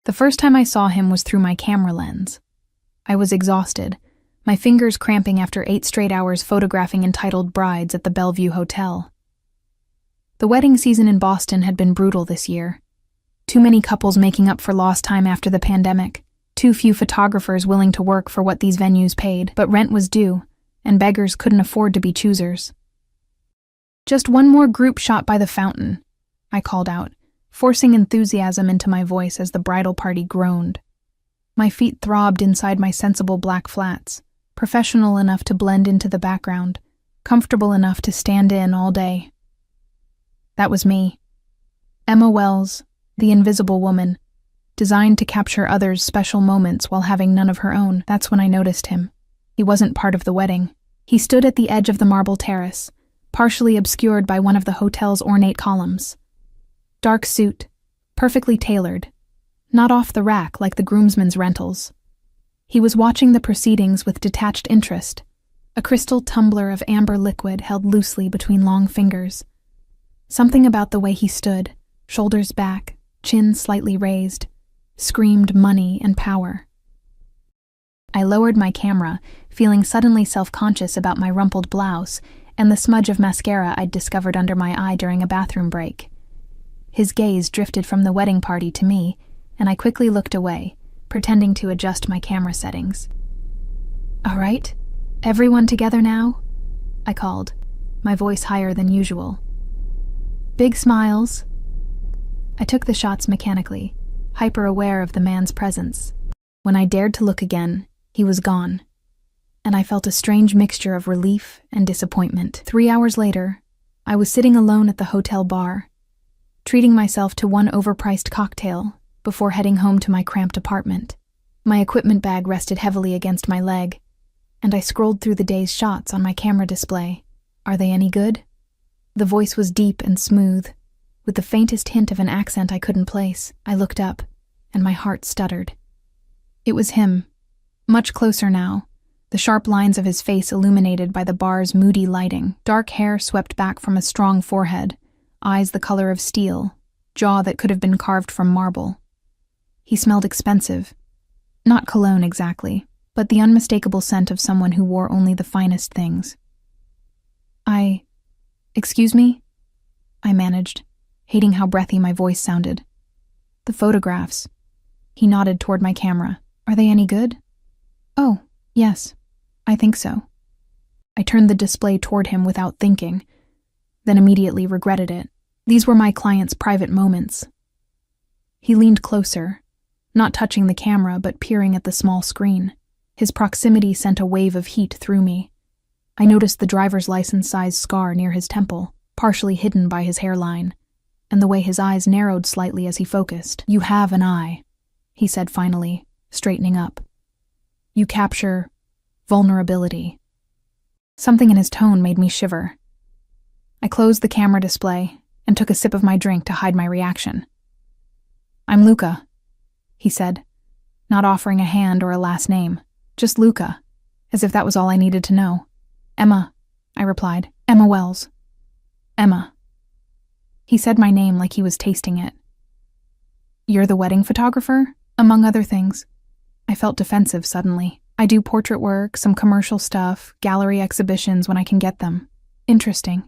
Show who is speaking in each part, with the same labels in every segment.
Speaker 1: The first time I saw him was through my camera lens. I was exhausted, my fingers cramping after 8 straight hours photographing entitled brides at the Bellevue Hotel. The wedding season in Boston had been brutal this year. Too many couples making up for lost time after the pandemic, too few photographers willing to work for what these venues paid, but rent was due, and beggars couldn't afford to be choosers. "Just one more group shot by the fountain," I called out, forcing enthusiasm into my voice as the bridal party groaned. My feet throbbed inside my sensible black flats, professional enough to blend into the background, comfortable enough to stand in all day. That was me. Emma Wells, the invisible woman, designed to capture others' special moments while having none of her own. That's when I noticed him. He wasn't part of the wedding. He stood at the edge of the marble terrace, partially obscured by one of the hotel's ornate columns. Dark suit, perfectly tailored, not off the rack like the groomsmen's rentals. He was watching the proceedings with detached interest, a crystal tumbler of amber liquid held loosely between long fingers. Something about the way he stood, shoulders back, chin slightly raised, screamed money and power. I lowered my camera, feeling suddenly self-conscious about my rumpled blouse and the smudge of mascara I'd discovered under my eye during a bathroom break. His gaze drifted from the wedding party to me, and I quickly looked away, pretending to adjust my camera settings. "All right, everyone together now?" I called, my voice higher than usual. "Big smiles." I took the shots mechanically, hyper-aware of the man's presence. When I dared to look again, he was gone, and I felt a strange mixture of relief and disappointment. 3 hours later, I was sitting alone at the hotel bar, treating myself to one overpriced cocktail before heading home to my cramped apartment. My equipment bag rested heavily against my leg, and I scrolled through the day's shots on my camera display. Are they any good? The voice was deep and smooth, with the faintest hint of an accent I couldn't place. I looked up, and my heart stuttered. It was him, much closer now, the sharp lines of his face illuminated by the bar's moody lighting, dark hair swept back from a strong forehead, eyes the color of steel, jaw that could have been carved from marble. He smelled expensive. Not cologne exactly, but the unmistakable scent of someone who wore only the finest things. Excuse me?" I managed, hating how breathy my voice sounded. "The photographs." He nodded toward my camera. "Are they any good?" "Oh, yes, I think so." I turned the display toward him without thinking, then immediately regretted it. These were my client's private moments. He leaned closer, not touching the camera but peering at the small screen. His proximity sent a wave of heat through me. I noticed the driver's license-sized scar near his temple, partially hidden by his hairline, and the way his eyes narrowed slightly as he focused. "You have an eye," he said finally, straightening up. "You capture vulnerability." Something in his tone made me shiver. I closed the camera display and took a sip of my drink to hide my reaction. "I'm Luca," he said, not offering a hand or a last name, just Luca, as if that was all I needed to know. "Emma," I replied. "Emma Wells." "Emma." He said my name like he was tasting it. "You're the wedding photographer?" "Among other things." I felt defensive suddenly. "I do portrait work, some commercial stuff, gallery exhibitions when I can get them." "Interesting."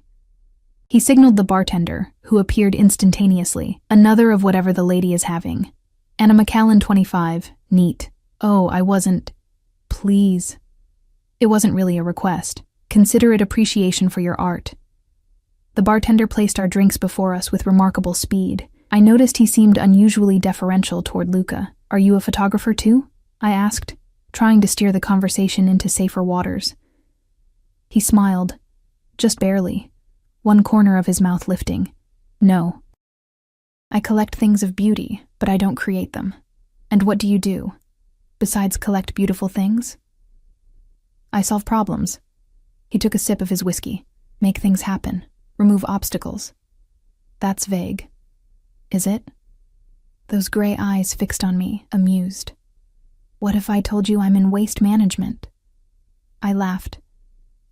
Speaker 1: He signaled the bartender, who appeared instantaneously. "Another of whatever the lady is having. Anna McAllen, 25, neat." "Oh, I wasn't. Please." It wasn't really a request. Consider it appreciation for your art. The bartender placed our drinks before us with remarkable speed. I noticed he seemed unusually deferential toward Luca. "Are you a photographer too?" I asked, trying to steer the conversation into safer waters. He smiled, just barely, one corner of his mouth lifting. "No. I collect things of beauty, but I don't create them. And what do you do, besides collect beautiful things?" "I solve problems." He took a sip of his whiskey. "Make things happen. Remove obstacles." "That's vague." "Is it?" Those gray eyes fixed on me, amused. "What if I told you I'm in waste management?" I laughed,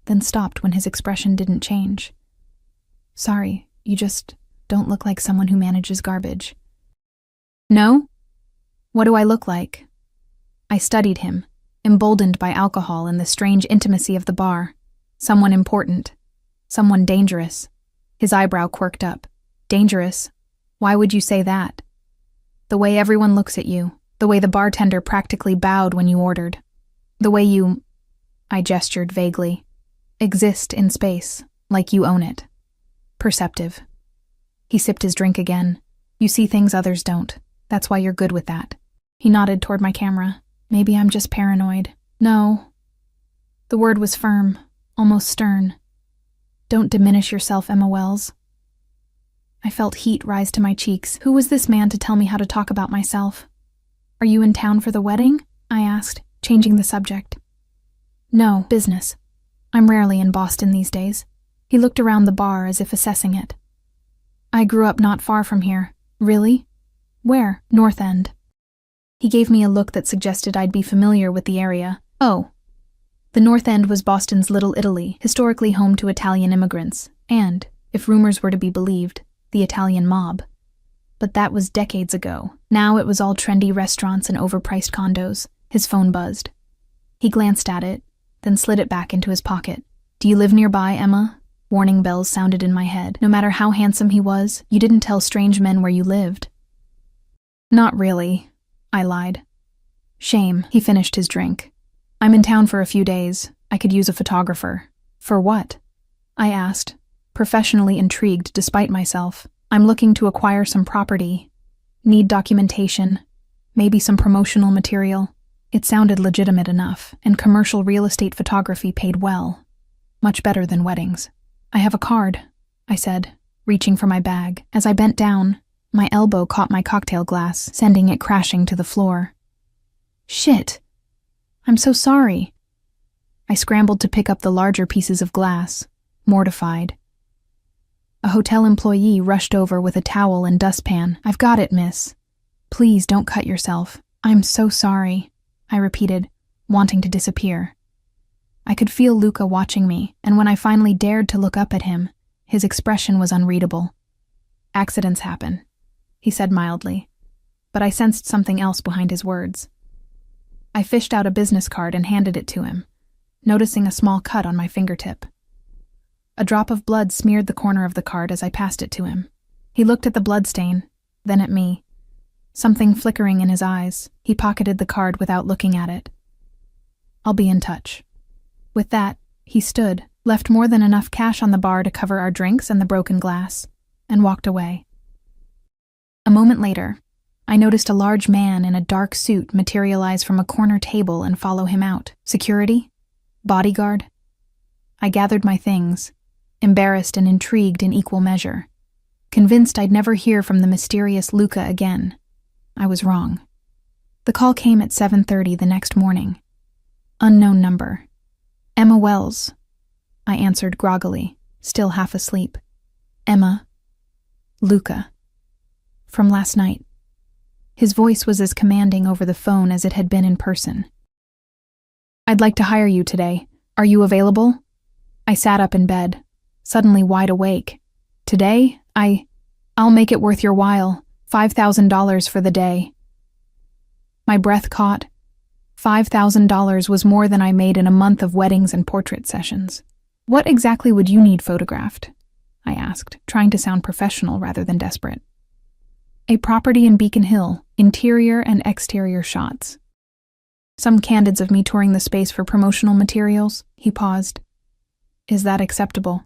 Speaker 1: then stopped when his expression didn't change. "Sorry, you just don't look like someone who manages garbage." "No?" What do I look like? I studied him, emboldened by alcohol and the strange intimacy of the bar. Someone important. Someone dangerous. His eyebrow quirked up. Dangerous? Why would you say that? The way everyone looks at you. The way the bartender practically bowed when you ordered. The way you, I gestured vaguely, exist in space, like you own it. Perceptive. He sipped his drink again. You see things others don't. That's why you're good with that. He nodded toward my camera. Maybe I'm just paranoid. No. The word was firm, almost stern. Don't diminish yourself, Emma Wells. I felt heat rise to my cheeks. Who was this man to tell me how to talk about myself? Are you in town for the wedding? I asked, changing the subject. No, business. I'm rarely in Boston these days. He looked around the bar as if assessing it. I grew up not far from here. Really? Where? North End. He gave me a look that suggested I'd be familiar with the area. Oh. The North End was Boston's Little Italy, historically home to Italian immigrants, and, if rumors were to be believed, the Italian mob. But that was decades ago. Now it was all trendy restaurants and overpriced condos. His phone buzzed. He glanced at it, then slid it back into his pocket. Do you live nearby, Emma? Warning bells sounded in my head. No matter how handsome he was, you didn't tell strange men where you lived. Not really, I lied. Shame. He finished his drink. I'm in town for a few days. I could use a photographer. For what? I asked, professionally intrigued despite myself. I'm looking to acquire some property. Need documentation. Maybe some promotional material. It sounded legitimate enough, and commercial real estate photography paid well. Much better than weddings. I have a card, I said, reaching for my bag. As I bent down, my elbow caught my cocktail glass, sending it crashing to the floor. Shit. I'm so sorry. I scrambled to pick up the larger pieces of glass, mortified. A hotel employee rushed over with a towel and dustpan. I've got it, miss. Please don't cut yourself. I'm so sorry, I repeated, wanting to disappear. I could feel Luca watching me, and when I finally dared to look up at him, his expression was unreadable. Accidents happen, he said mildly, but I sensed something else behind his words. I fished out a business card and handed it to him, noticing a small cut on my fingertip. A drop of blood smeared the corner of the card as I passed it to him. He looked at the bloodstain, then at me. Something flickering in his eyes, he pocketed the card without looking at it. I'll be in touch. With that, he stood, left more than enough cash on the bar to cover our drinks and the broken glass, and walked away. A moment later, I noticed a large man in a dark suit materialize from a corner table and follow him out. Security? Bodyguard? I gathered my things, embarrassed and intrigued in equal measure, convinced I'd never hear from the mysterious Luca again. I was wrong. The call came at 7:30 the next morning. Unknown number. Emma Wells. I answered groggily, still half asleep. Emma. Luca. From last night. His voice was as commanding over the phone as it had been in person. I'd like to hire you today. Are you available? I sat up in bed, suddenly wide awake. Today, I'll make it worth your while. $5,000 for the day. My breath caught. $5,000 was more than I made in a month of weddings and portrait sessions. What exactly would you need photographed? I asked, trying to sound professional rather than desperate. A property in Beacon Hill, interior and exterior shots. Some candids of me touring the space for promotional materials. He paused. Is that acceptable?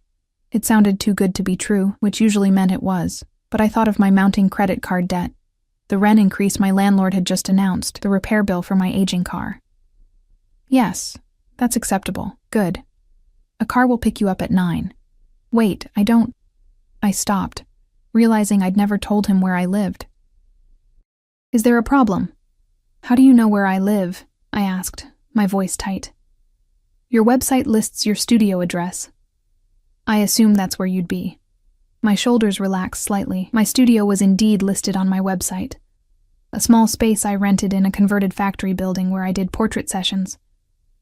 Speaker 1: It sounded too good to be true, which usually meant it was, but I thought of my mounting credit card debt, the rent increase my landlord had just announced, the repair bill for my aging car. Yes, that's acceptable. Good. A car will pick you up at 9. Wait, I stopped, realizing I'd never told him where I lived. Is there a problem? How do you know where I live? I asked, my voice tight. Your website lists your studio address. I assumed that's where you'd be. My shoulders relaxed slightly. My studio was indeed listed on my website. A small space I rented in a converted factory building where I did portrait sessions.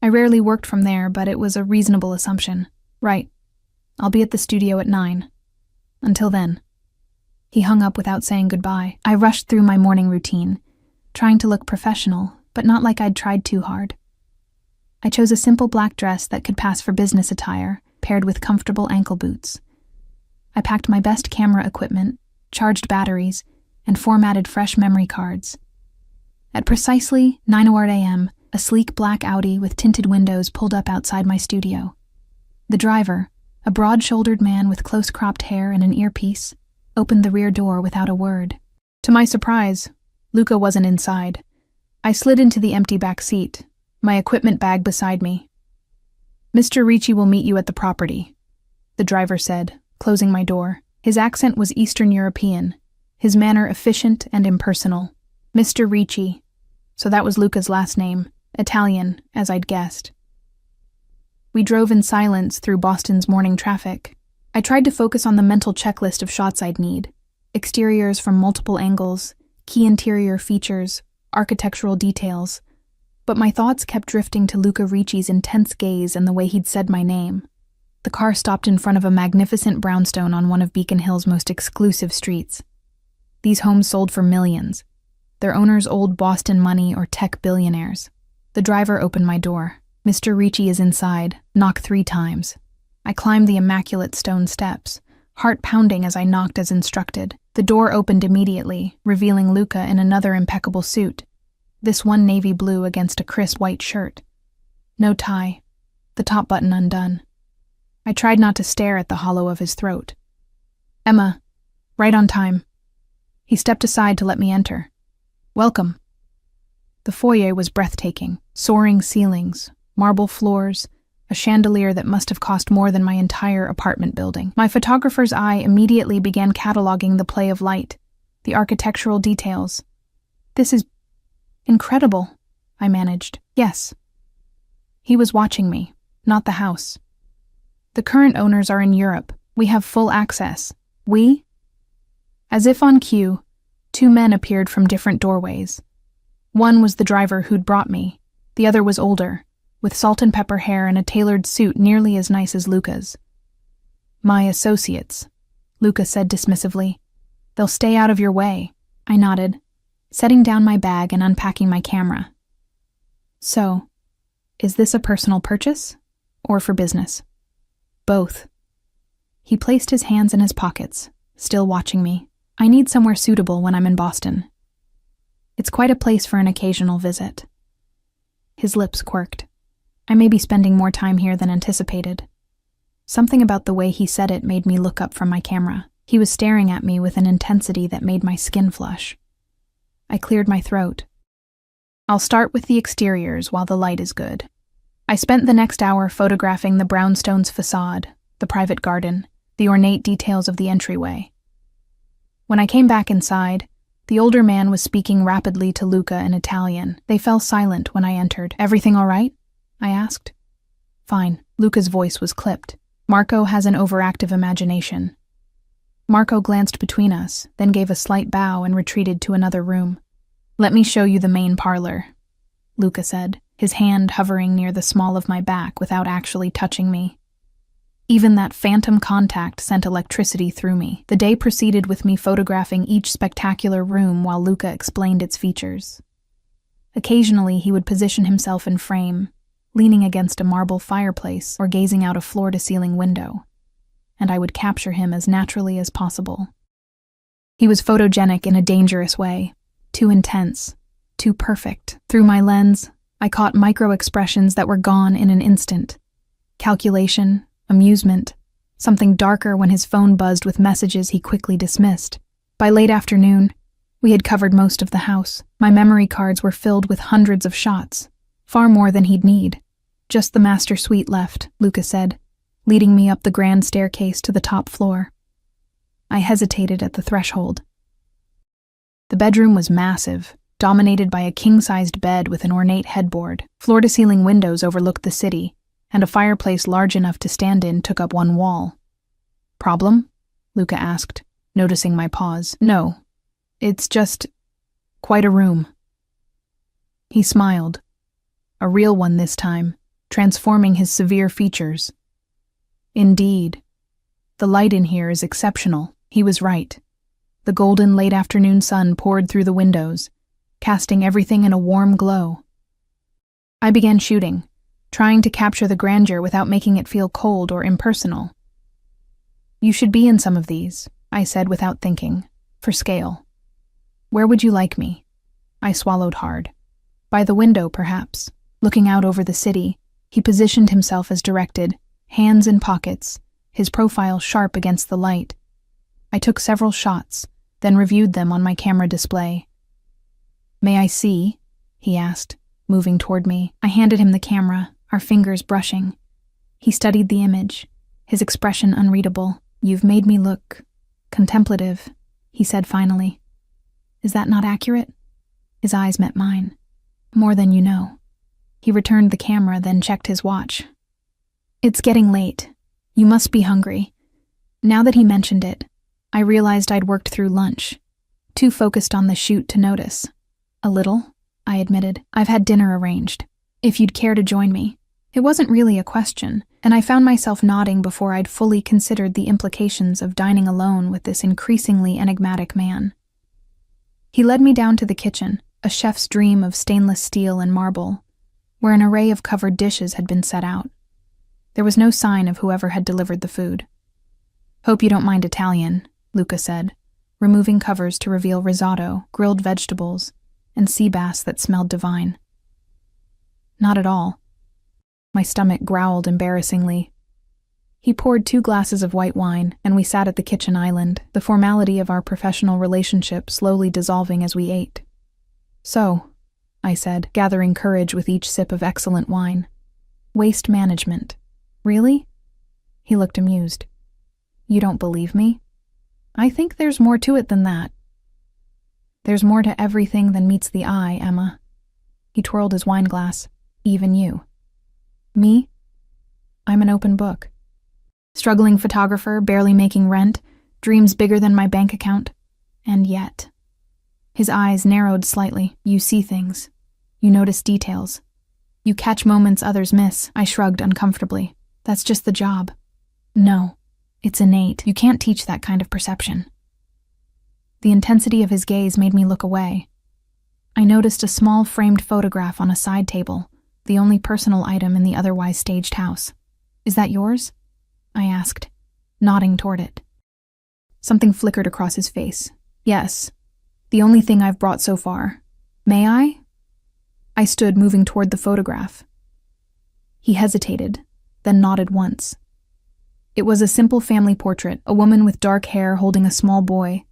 Speaker 1: I rarely worked from there, but it was a reasonable assumption. Right. I'll be at the studio at 9. Until then. He hung up without saying goodbye. I rushed through my morning routine, trying to look professional, but not like I'd tried too hard. I chose a simple black dress that could pass for business attire, paired with comfortable ankle boots. I packed my best camera equipment, charged batteries, and formatted fresh memory cards. At precisely 9:00 a.m., a sleek black Audi with tinted windows pulled up outside my studio. The driver, a broad-shouldered man with close-cropped hair and an earpiece, opened the rear door without a word. To my surprise, Luca wasn't inside. I slid into the empty back seat, my equipment bag beside me. "Mr. Ricci will meet you at the property," the driver said, closing my door. His accent was Eastern European, his manner efficient and impersonal. Mr. Ricci. So that was Luca's last name, Italian, as I'd guessed. We drove in silence through Boston's morning traffic. I tried to focus on the mental checklist of shots I'd need. Exteriors from multiple angles, key interior features, architectural details. But my thoughts kept drifting to Luca Ricci's intense gaze and the way he'd said my name. The car stopped in front of a magnificent brownstone on one of Beacon Hill's most exclusive streets. These homes sold for millions, their owners old Boston money or tech billionaires. The driver opened my door. "Mr. Ricci is inside. Knock 3 times. I climbed the immaculate stone steps, heart pounding as I knocked as instructed. The door opened immediately, revealing Luca in another impeccable suit. This one navy blue against a crisp white shirt. No tie, the top button undone. I tried not to stare at the hollow of his throat. "Emma, right on time." He stepped aside to let me enter. "Welcome." The foyer was breathtaking. Soaring ceilings, marble floors, a chandelier that must have cost more than my entire apartment building. My photographer's eye immediately began cataloging the play of light, the architectural details. "This is incredible," I managed. "Yes." He was watching me, not the house. "The current owners are in Europe. We have full access." "We?" As if on cue, 2 men appeared from different doorways. One was the driver who'd brought me. The other was older, with salt and pepper hair and a tailored suit nearly as nice as Luca's. "My associates," Luca said dismissively. "They'll stay out of your way." I nodded, setting down my bag and unpacking my camera. "So, is this a personal purchase, or for business?" "Both." He placed his hands in his pockets, still watching me. "I need somewhere suitable when I'm in Boston. It's quite a place for an occasional visit." His lips quirked. "I may be spending more time here than anticipated." Something about the way he said it made me look up from my camera. He was staring at me with an intensity that made my skin flush. I cleared my throat. "I'll start with the exteriors while the light is good." I spent the next hour photographing the brownstone's facade, the private garden, the ornate details of the entryway. When I came back inside, the older man was speaking rapidly to Luca in Italian. They fell silent when I entered. "Everything all right?" I asked. "Fine." Luca's voice was clipped. "Marco has an overactive imagination." Marco glanced between us, then gave a slight bow and retreated to another room. "Let me show you the main parlor," Luca said, his hand hovering near the small of my back without actually touching me. Even that phantom contact sent electricity through me. The day proceeded with me photographing each spectacular room while Luca explained its features. Occasionally he would position himself in frame, leaning against a marble fireplace or gazing out a floor-to-ceiling window, and I would capture him as naturally as possible. He was photogenic in a dangerous way, too intense, too perfect. Through my lens, I caught micro-expressions that were gone in an instant. Calculation, amusement, something darker when his phone buzzed with messages he quickly dismissed. By late afternoon, we had covered most of the house. My memory cards were filled with hundreds of shots, far more than he'd need. "Just the master suite left," Luca said, leading me up the grand staircase to the top floor. I hesitated at the threshold. The bedroom was massive, dominated by a king-sized bed with an ornate headboard. Floor-to-ceiling windows overlooked the city, and a fireplace large enough to stand in took up one wall. "Problem?" Luca asked, noticing my pause. "No, it's just quite a room." He smiled, a real one this time, transforming his severe features. "Indeed. The light in here is exceptional." He was right. The golden late-afternoon sun poured through the windows, casting everything in a warm glow. I began shooting, trying to capture the grandeur without making it feel cold or impersonal. "You should be in some of these," I said without thinking, "for scale." "Where would you like me?" I swallowed hard. "By the window, perhaps." Looking out over the city, he positioned himself as directed, hands in pockets, his profile sharp against the light. I took several shots, then reviewed them on my camera display. "May I see?" he asked, moving toward me. I handed him the camera, our fingers brushing. He studied the image, his expression unreadable. "You've made me look contemplative," he said finally. "Is that not accurate?" His eyes met mine. "More than you know." He returned the camera, then checked his watch. "It's getting late. You must be hungry." Now that he mentioned it, I realized I'd worked through lunch, too focused on the shoot to notice. "A little," I admitted. "I've had dinner arranged. If you'd care to join me." It wasn't really a question, and I found myself nodding before I'd fully considered the implications of dining alone with this increasingly enigmatic man. He led me down to the kitchen, a chef's dream of stainless steel and marble, where an array of covered dishes had been set out. There was no sign of whoever had delivered the food. "Hope you don't mind Italian," Luca said, removing covers to reveal risotto, grilled vegetables, and sea bass that smelled divine. "Not at all." My stomach growled embarrassingly. He poured 2 glasses of white wine, and we sat at the kitchen island, the formality of our professional relationship slowly dissolving as we ate. "So," I said, gathering courage with each sip of excellent wine. "Waste management. Really?" He looked amused. "You don't believe me?" "I think there's more to it than that." "There's more to everything than meets the eye, Emma." He twirled his wine glass. "Even you." "Me? I'm an open book. Struggling photographer, barely making rent, dreams bigger than my bank account. And yet." His eyes narrowed slightly. "You see things. You notice details. You catch moments others miss." I shrugged uncomfortably. "That's just the job." "No, it's innate. You can't teach that kind of perception." The intensity of his gaze made me look away. I noticed a small framed photograph on a side table, the only personal item in the otherwise staged house. "Is that yours?" I asked, nodding toward it. Something flickered across his face. "Yes, the only thing I've brought so far. May I?" I stood, moving toward the photograph. He hesitated, then nodded once. It was a simple family portrait, a woman with dark hair holding a small boy,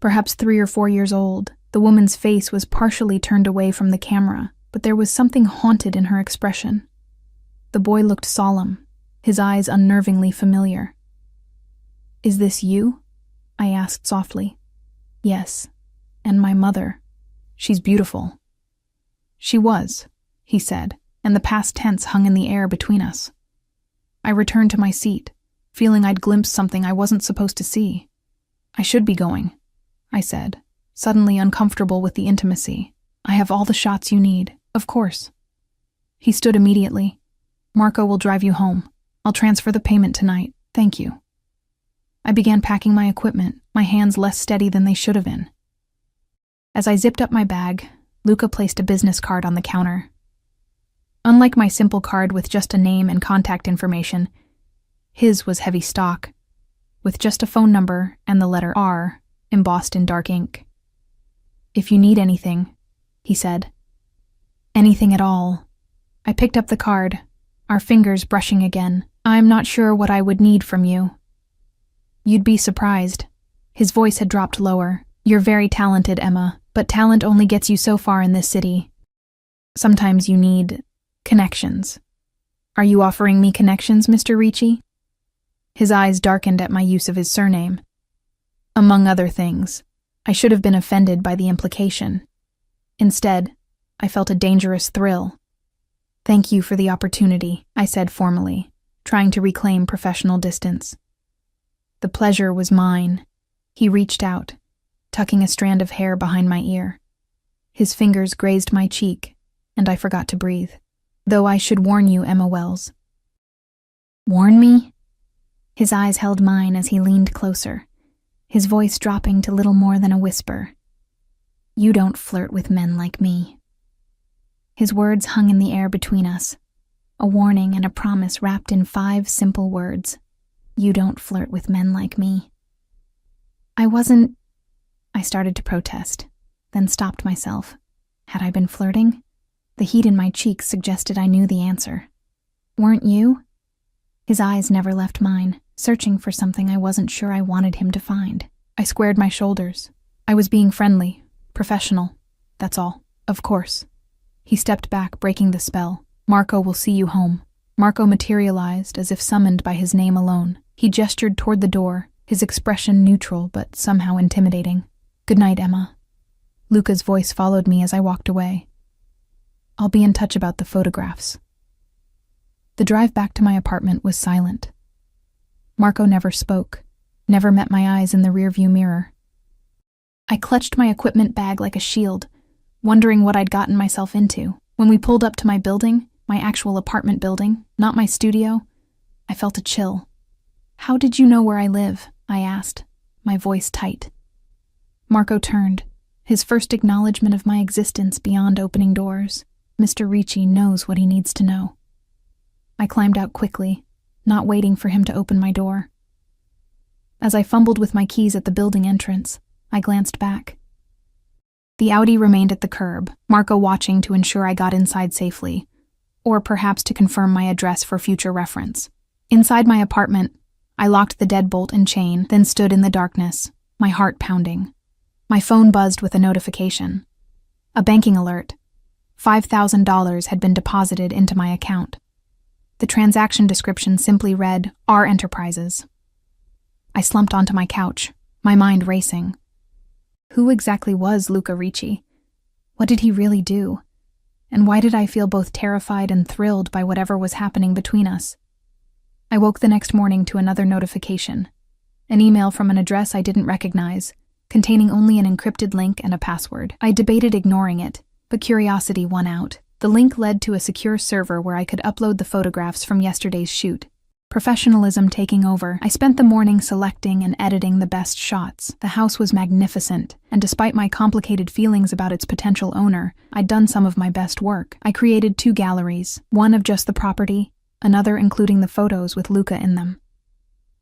Speaker 1: perhaps 3 or 4 years old. The woman's face was partially turned away from the camera, but there was something haunted in her expression. The boy looked solemn, his eyes unnervingly familiar. "Is this you?" I asked softly. "Yes, and my mother. She's beautiful." "She was," he said, and the past tense hung in the air between us. I returned to my seat, feeling I'd glimpsed something I wasn't supposed to see. "I should be going," I said, suddenly uncomfortable with the intimacy. "I have all the shots you need, of course." He stood immediately. "Marco will drive you home. I'll transfer the payment tonight. Thank you." I began packing my equipment, my hands less steady than they should have been. As I zipped up my bag, Luca placed a business card on the counter. Unlike my simple card with just a name and contact information, his was heavy stock, with just a phone number and the letter R embossed in dark ink. "If you need anything," he said. "Anything at all." I picked up the card, our fingers brushing again. "I'm not sure what I would need from you." "You'd be surprised." His voice had dropped lower. "You're very talented, Emma, but talent only gets you so far in this city. Sometimes you need connections." "Are you offering me connections, Mr. Ricci?" His eyes darkened at my use of his surname. "Among other things." I should have been offended by the implication. Instead, I felt a dangerous thrill. "Thank you for the opportunity," I said formally, trying to reclaim professional distance. The pleasure was mine. He reached out, tucking a strand of hair behind my ear. His fingers grazed my cheek, and I forgot to breathe. "Though I should warn you, Emma Wells." "Warn me?" His eyes held mine as he leaned closer, his voice dropping to little more than a whisper. You don't flirt with men like me." His words hung in the air between us, a warning and a promise wrapped in 5 simple words. You don't flirt with men like me. I started to protest, then stopped myself. Had I been flirting? The heat in my cheeks suggested I knew the answer. Weren't you? His eyes never left mine, searching for something I wasn't sure I wanted him to find. I squared my shoulders. I was being friendly, professional, that's all. Of course. He stepped back, breaking the spell. "Marco will see you home." Marco materialized as if summoned by his name alone. He gestured toward the door, his expression neutral but somehow intimidating. "Good night, Emma." Luca's voice followed me as I walked away. "I'll be in touch about the photographs." The drive back to my apartment was silent. Marco never spoke, never met my eyes in the rearview mirror. I clutched my equipment bag like a shield, wondering what I'd gotten myself into. When we pulled up to my building, my actual apartment building, not my studio, I felt a chill. "How did you know where I live?" I asked, my voice tight. Marco turned, his first acknowledgement of my existence beyond opening doors. Mr. Ricci knows what he needs to know. I climbed out quickly, not waiting for him to open my door. As I fumbled with my keys at the building entrance, I glanced back. The Audi remained at the curb, Marco watching to ensure I got inside safely, or perhaps to confirm my address for future reference. Inside my apartment, I locked the deadbolt and chain, then stood in the darkness, my heart pounding. My phone buzzed with a notification. A banking alert. $5,000 had been deposited into my account. The transaction description simply read, "R Enterprises." I slumped onto my couch, my mind racing. Who exactly was Luca Ricci? What did he really do? And why did I feel both terrified and thrilled by whatever was happening between us? I woke the next morning to another notification. An email from an address I didn't recognize, containing only an encrypted link and a password. I debated ignoring it, but curiosity won out. The link led to a secure server where I could upload the photographs from yesterday's shoot. Professionalism taking over, I spent the morning selecting and editing the best shots. The house was magnificent, and despite my complicated feelings about its potential owner, I'd done some of my best work. I created 2 galleries, one of just the property, another including the photos with Luca in them.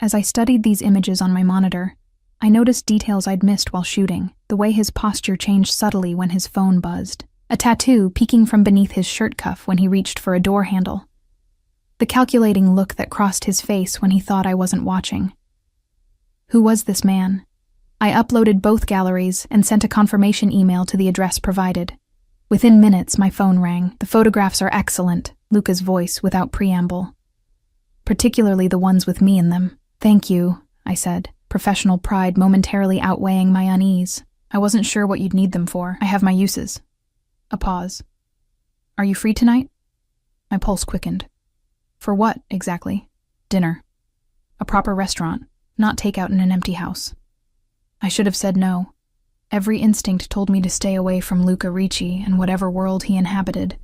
Speaker 1: As I studied these images on my monitor, I noticed details I'd missed while shooting, the way his posture changed subtly when his phone buzzed. A tattoo peeking from beneath his shirt cuff when he reached for a door handle. The calculating look that crossed his face when he thought I wasn't watching. Who was this man? I uploaded both galleries and sent a confirmation email to the address provided. Within minutes, my phone rang. "The photographs are excellent," Luca's voice without preamble. "Particularly the ones with me in them." "Thank you," I said, professional pride momentarily outweighing my unease. "I wasn't sure what you'd need them for. I have my uses." A pause. "Are you free tonight?" My pulse quickened. "For what, exactly?" "Dinner. A proper restaurant, not takeout in an empty house." I should have said no. Every instinct told me to stay away from Luca Ricci and whatever world he inhabited.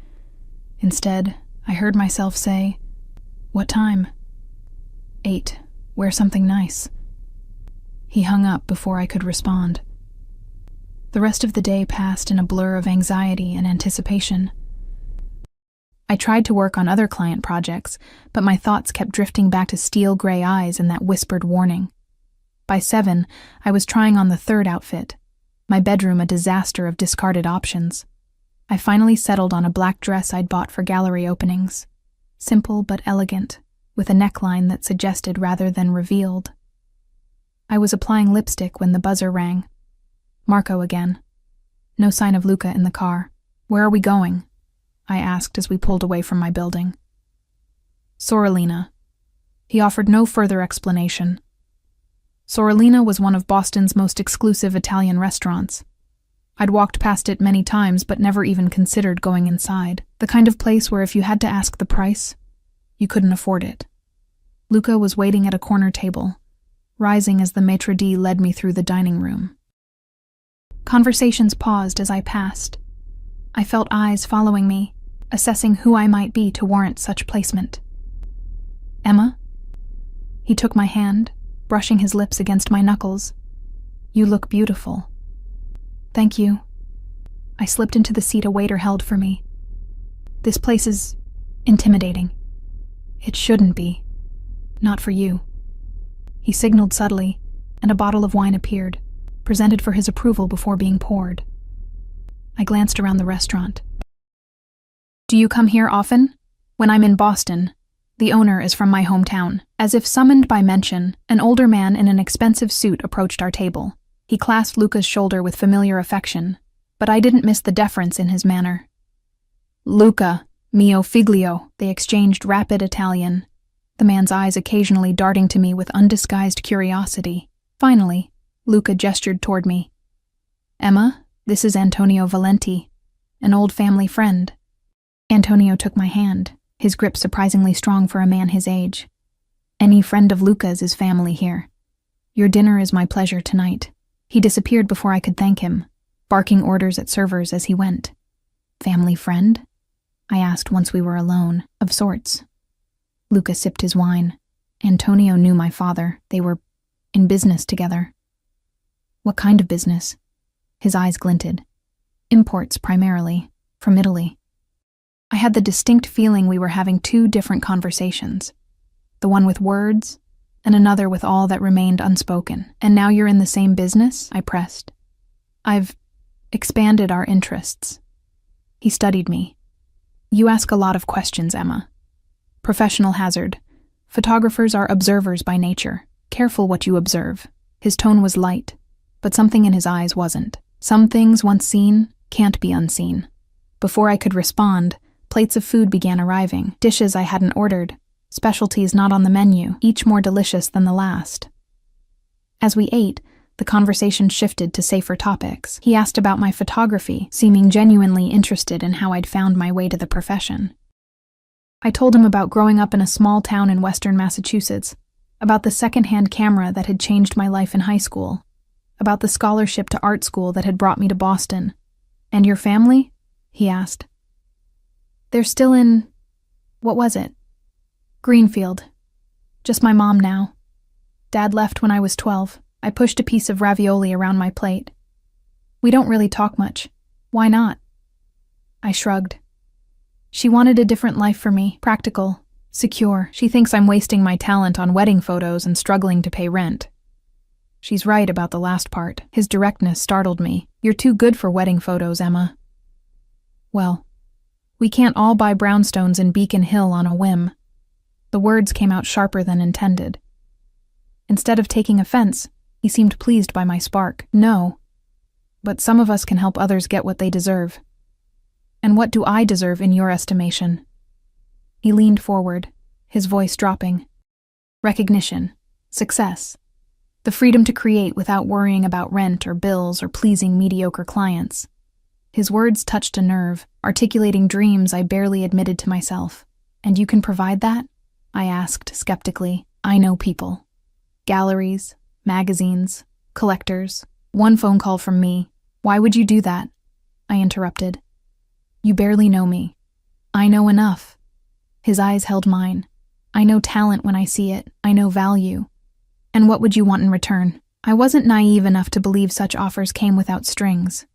Speaker 1: Instead, I heard myself say, "What time?" 8. Wear something nice." He hung up before I could respond. The rest of the day passed in a blur of anxiety and anticipation. I tried to work on other client projects, but my thoughts kept drifting back to steel gray eyes and that whispered warning. By 7, I was trying on the 3rd outfit, my bedroom a disaster of discarded options. I finally settled on a black dress I'd bought for gallery openings. Simple but elegant, with a neckline that suggested rather than revealed. I was applying lipstick when the buzzer rang. Marco again. No sign of Luca in the car. "Where are we going?" I asked as we pulled away from my building. Sorellina. He offered no further explanation. Sorellina was one of Boston's most exclusive Italian restaurants. I'd walked past it many times but never even considered going inside. The kind of place where if you had to ask the price, you couldn't afford it. Luca was waiting at a corner table, rising as the maitre d' led me through the dining room. Conversations paused as I passed. I felt eyes following me, assessing who I might be to warrant such placement. "Emma?" He took my hand, brushing his lips against my knuckles. "You look beautiful." "Thank you." I slipped into the seat a waiter held for me. This place is intimidating. It shouldn't be. Not for you. He signaled subtly, and a bottle of wine appeared, presented for his approval before being poured. I glanced around the restaurant. Do you come here often? When I'm in Boston. The owner is from my hometown. As if summoned by mention, an older man in an expensive suit approached our table. He clasped Luca's shoulder with familiar affection, but I didn't miss the deference in his manner. Luca, mio figlio, they exchanged rapid Italian, the man's eyes occasionally darting to me with undisguised curiosity. Finally, Luca gestured toward me. Emma, this is Antonio Valenti, an old family friend. Antonio took my hand, his grip surprisingly strong for a man his age. Any friend of Luca's is family here. Your dinner is my pleasure tonight. He disappeared before I could thank him, barking orders at servers as he went. Family friend? I asked once we were alone. Of sorts. Luca sipped his wine. Antonio knew my father. They were in business together. What kind of business? His eyes glinted. Imports, primarily, from Italy. I had the distinct feeling we were having two different conversations. The one with words, and another with all that remained unspoken. And now you're in the same business? I pressed. I've expanded our interests. He studied me. You ask a lot of questions, Emma. Professional hazard. Photographers are observers by nature. Careful what you observe. His tone was light, but something in his eyes wasn't. Some things, once seen, can't be unseen. Before I could respond, plates of food began arriving, dishes I hadn't ordered, specialties not on the menu, each more delicious than the last. As we ate, the conversation shifted to safer topics. He asked about my photography, seeming genuinely interested in how I'd found my way to the profession. I told him about growing up in a small town in western Massachusetts, about the second-hand camera that had changed my life in high school, about the scholarship to art school that had brought me to Boston. And your family? He asked. They're still in... what was it? Greenfield. Just my mom now. Dad left when I was 12. I pushed a piece of ravioli around my plate. We don't really talk much. Why not? I shrugged. She wanted a different life for me, practical, secure. She thinks I'm wasting my talent on wedding photos and struggling to pay rent. She's right about the last part. His directness startled me. You're too good for wedding photos, Emma. Well, we can't all buy brownstones in Beacon Hill on a whim. The words came out sharper than intended. Instead of taking offense, he seemed pleased by my spark. No, but some of us can help others get what they deserve. And what do I deserve in your estimation? He leaned forward, his voice dropping. Recognition, success, the freedom to create without worrying about rent or bills or pleasing mediocre clients. His words touched a nerve, articulating dreams I barely admitted to myself. And you can provide that? I asked skeptically. I know people. Galleries, magazines, collectors. One phone call from me. Why would you do that? I interrupted. You barely know me. I know enough. His eyes held mine. I know talent when I see it. I know value. And what would you want in return? I wasn't naive enough to believe such offers came without strings.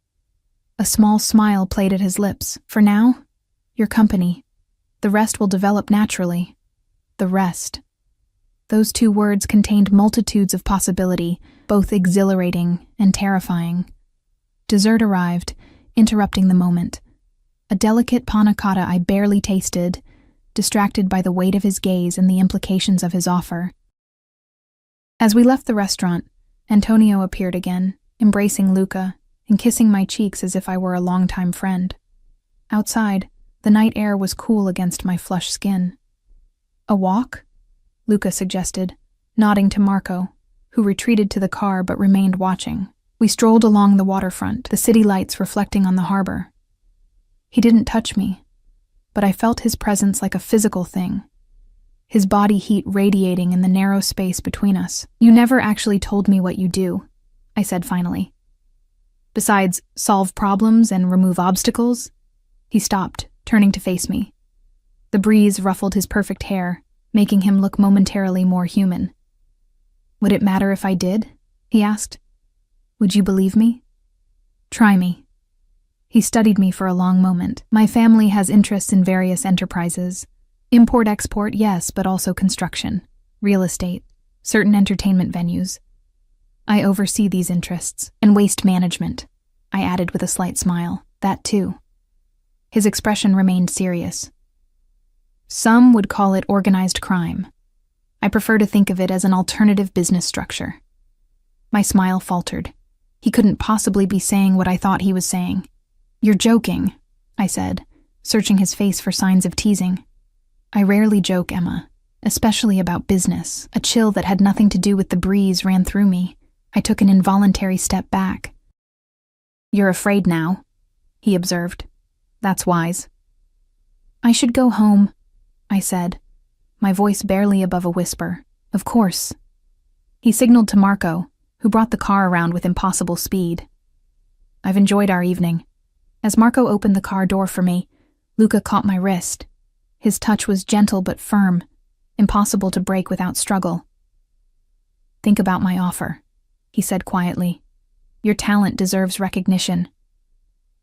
Speaker 1: A small smile played at his lips. For now, your company. The rest will develop naturally. The rest. Those two words contained multitudes of possibility, both exhilarating and terrifying. Dessert arrived, interrupting the moment. A delicate panna cotta I barely tasted, distracted by the weight of his gaze and the implications of his offer. As we left the restaurant, Antonio appeared again, embracing Luca and kissing my cheeks as if I were a longtime friend. Outside, the night air was cool against my flushed skin. A walk? Luca suggested, nodding to Marco, who retreated to the car but remained watching. We strolled along the waterfront, the city lights reflecting on the harbor. He didn't touch me, but I felt his presence like a physical thing, his body heat radiating in the narrow space between us. You never actually told me what you do, I said finally. Besides solve problems and remove obstacles? He stopped, turning to face me. The breeze ruffled his perfect hair, making him look momentarily more human. Would it matter if I did? He asked. Would you believe me? Try me. He studied me for a long moment. My family has interests in various enterprises. Import-export, yes, but also construction, real estate, certain entertainment venues. I oversee these interests, and waste management, I added with a slight smile. That too. His expression remained serious. Some would call it organized crime. I prefer to think of it as an alternative business structure. My smile faltered. He couldn't possibly be saying what I thought he was saying. You're joking, I said, searching his face for signs of teasing. I rarely joke, Emma, especially about business. A chill that had nothing to do with the breeze ran through me. I took an involuntary step back. You're afraid now, he observed. That's wise. I should go home, I said, my voice barely above a whisper. Of course. He signaled to Marco, who brought the car around with impossible speed. I've enjoyed our evening. As Marco opened the car door for me, Luca caught my wrist. His touch was gentle but firm, impossible to break without struggle. Think about my offer, he said quietly. Your talent deserves recognition.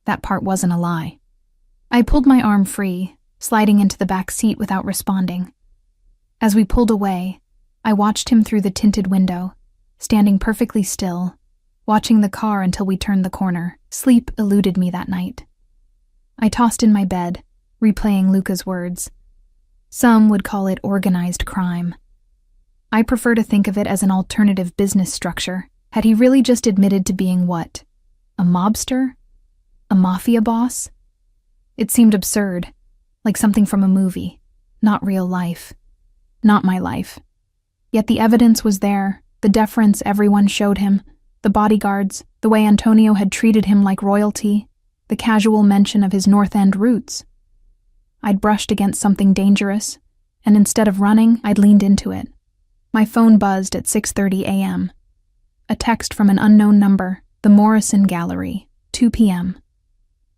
Speaker 1: That part wasn't a lie. I pulled my arm free, sliding into the back seat without responding. As we pulled away, I watched him through the tinted window, standing perfectly still, watching the car until we turned the corner. Sleep eluded me that night. I tossed in my bed, replaying Luca's words. Some would call it organized crime. I prefer to think of it as an alternative business structure. Had he really just admitted to being what? A mobster? A mafia boss? It seemed absurd, like something from a movie, not real life. Not my life. Yet the evidence was there, the deference everyone showed him, the bodyguards, the way Antonio had treated him like royalty, the casual mention of his North End roots. I'd brushed against something dangerous, and instead of running, I'd leaned into it. My phone buzzed at 6:30 a.m. A text from an unknown number, the Morrison Gallery, 2 p.m.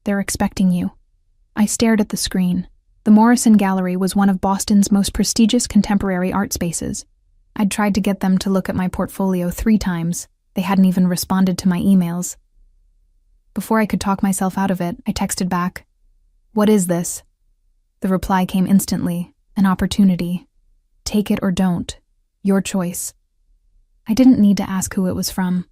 Speaker 1: They're expecting you. I stared at the screen. The Morrison Gallery was one of Boston's most prestigious contemporary art spaces. I'd tried to get them to look at my portfolio 3 times. They hadn't even responded to my emails. Before I could talk myself out of it, I texted back, "What is this?" The reply came instantly, an opportunity. Take it or don't. Your choice. I didn't need to ask who it was from.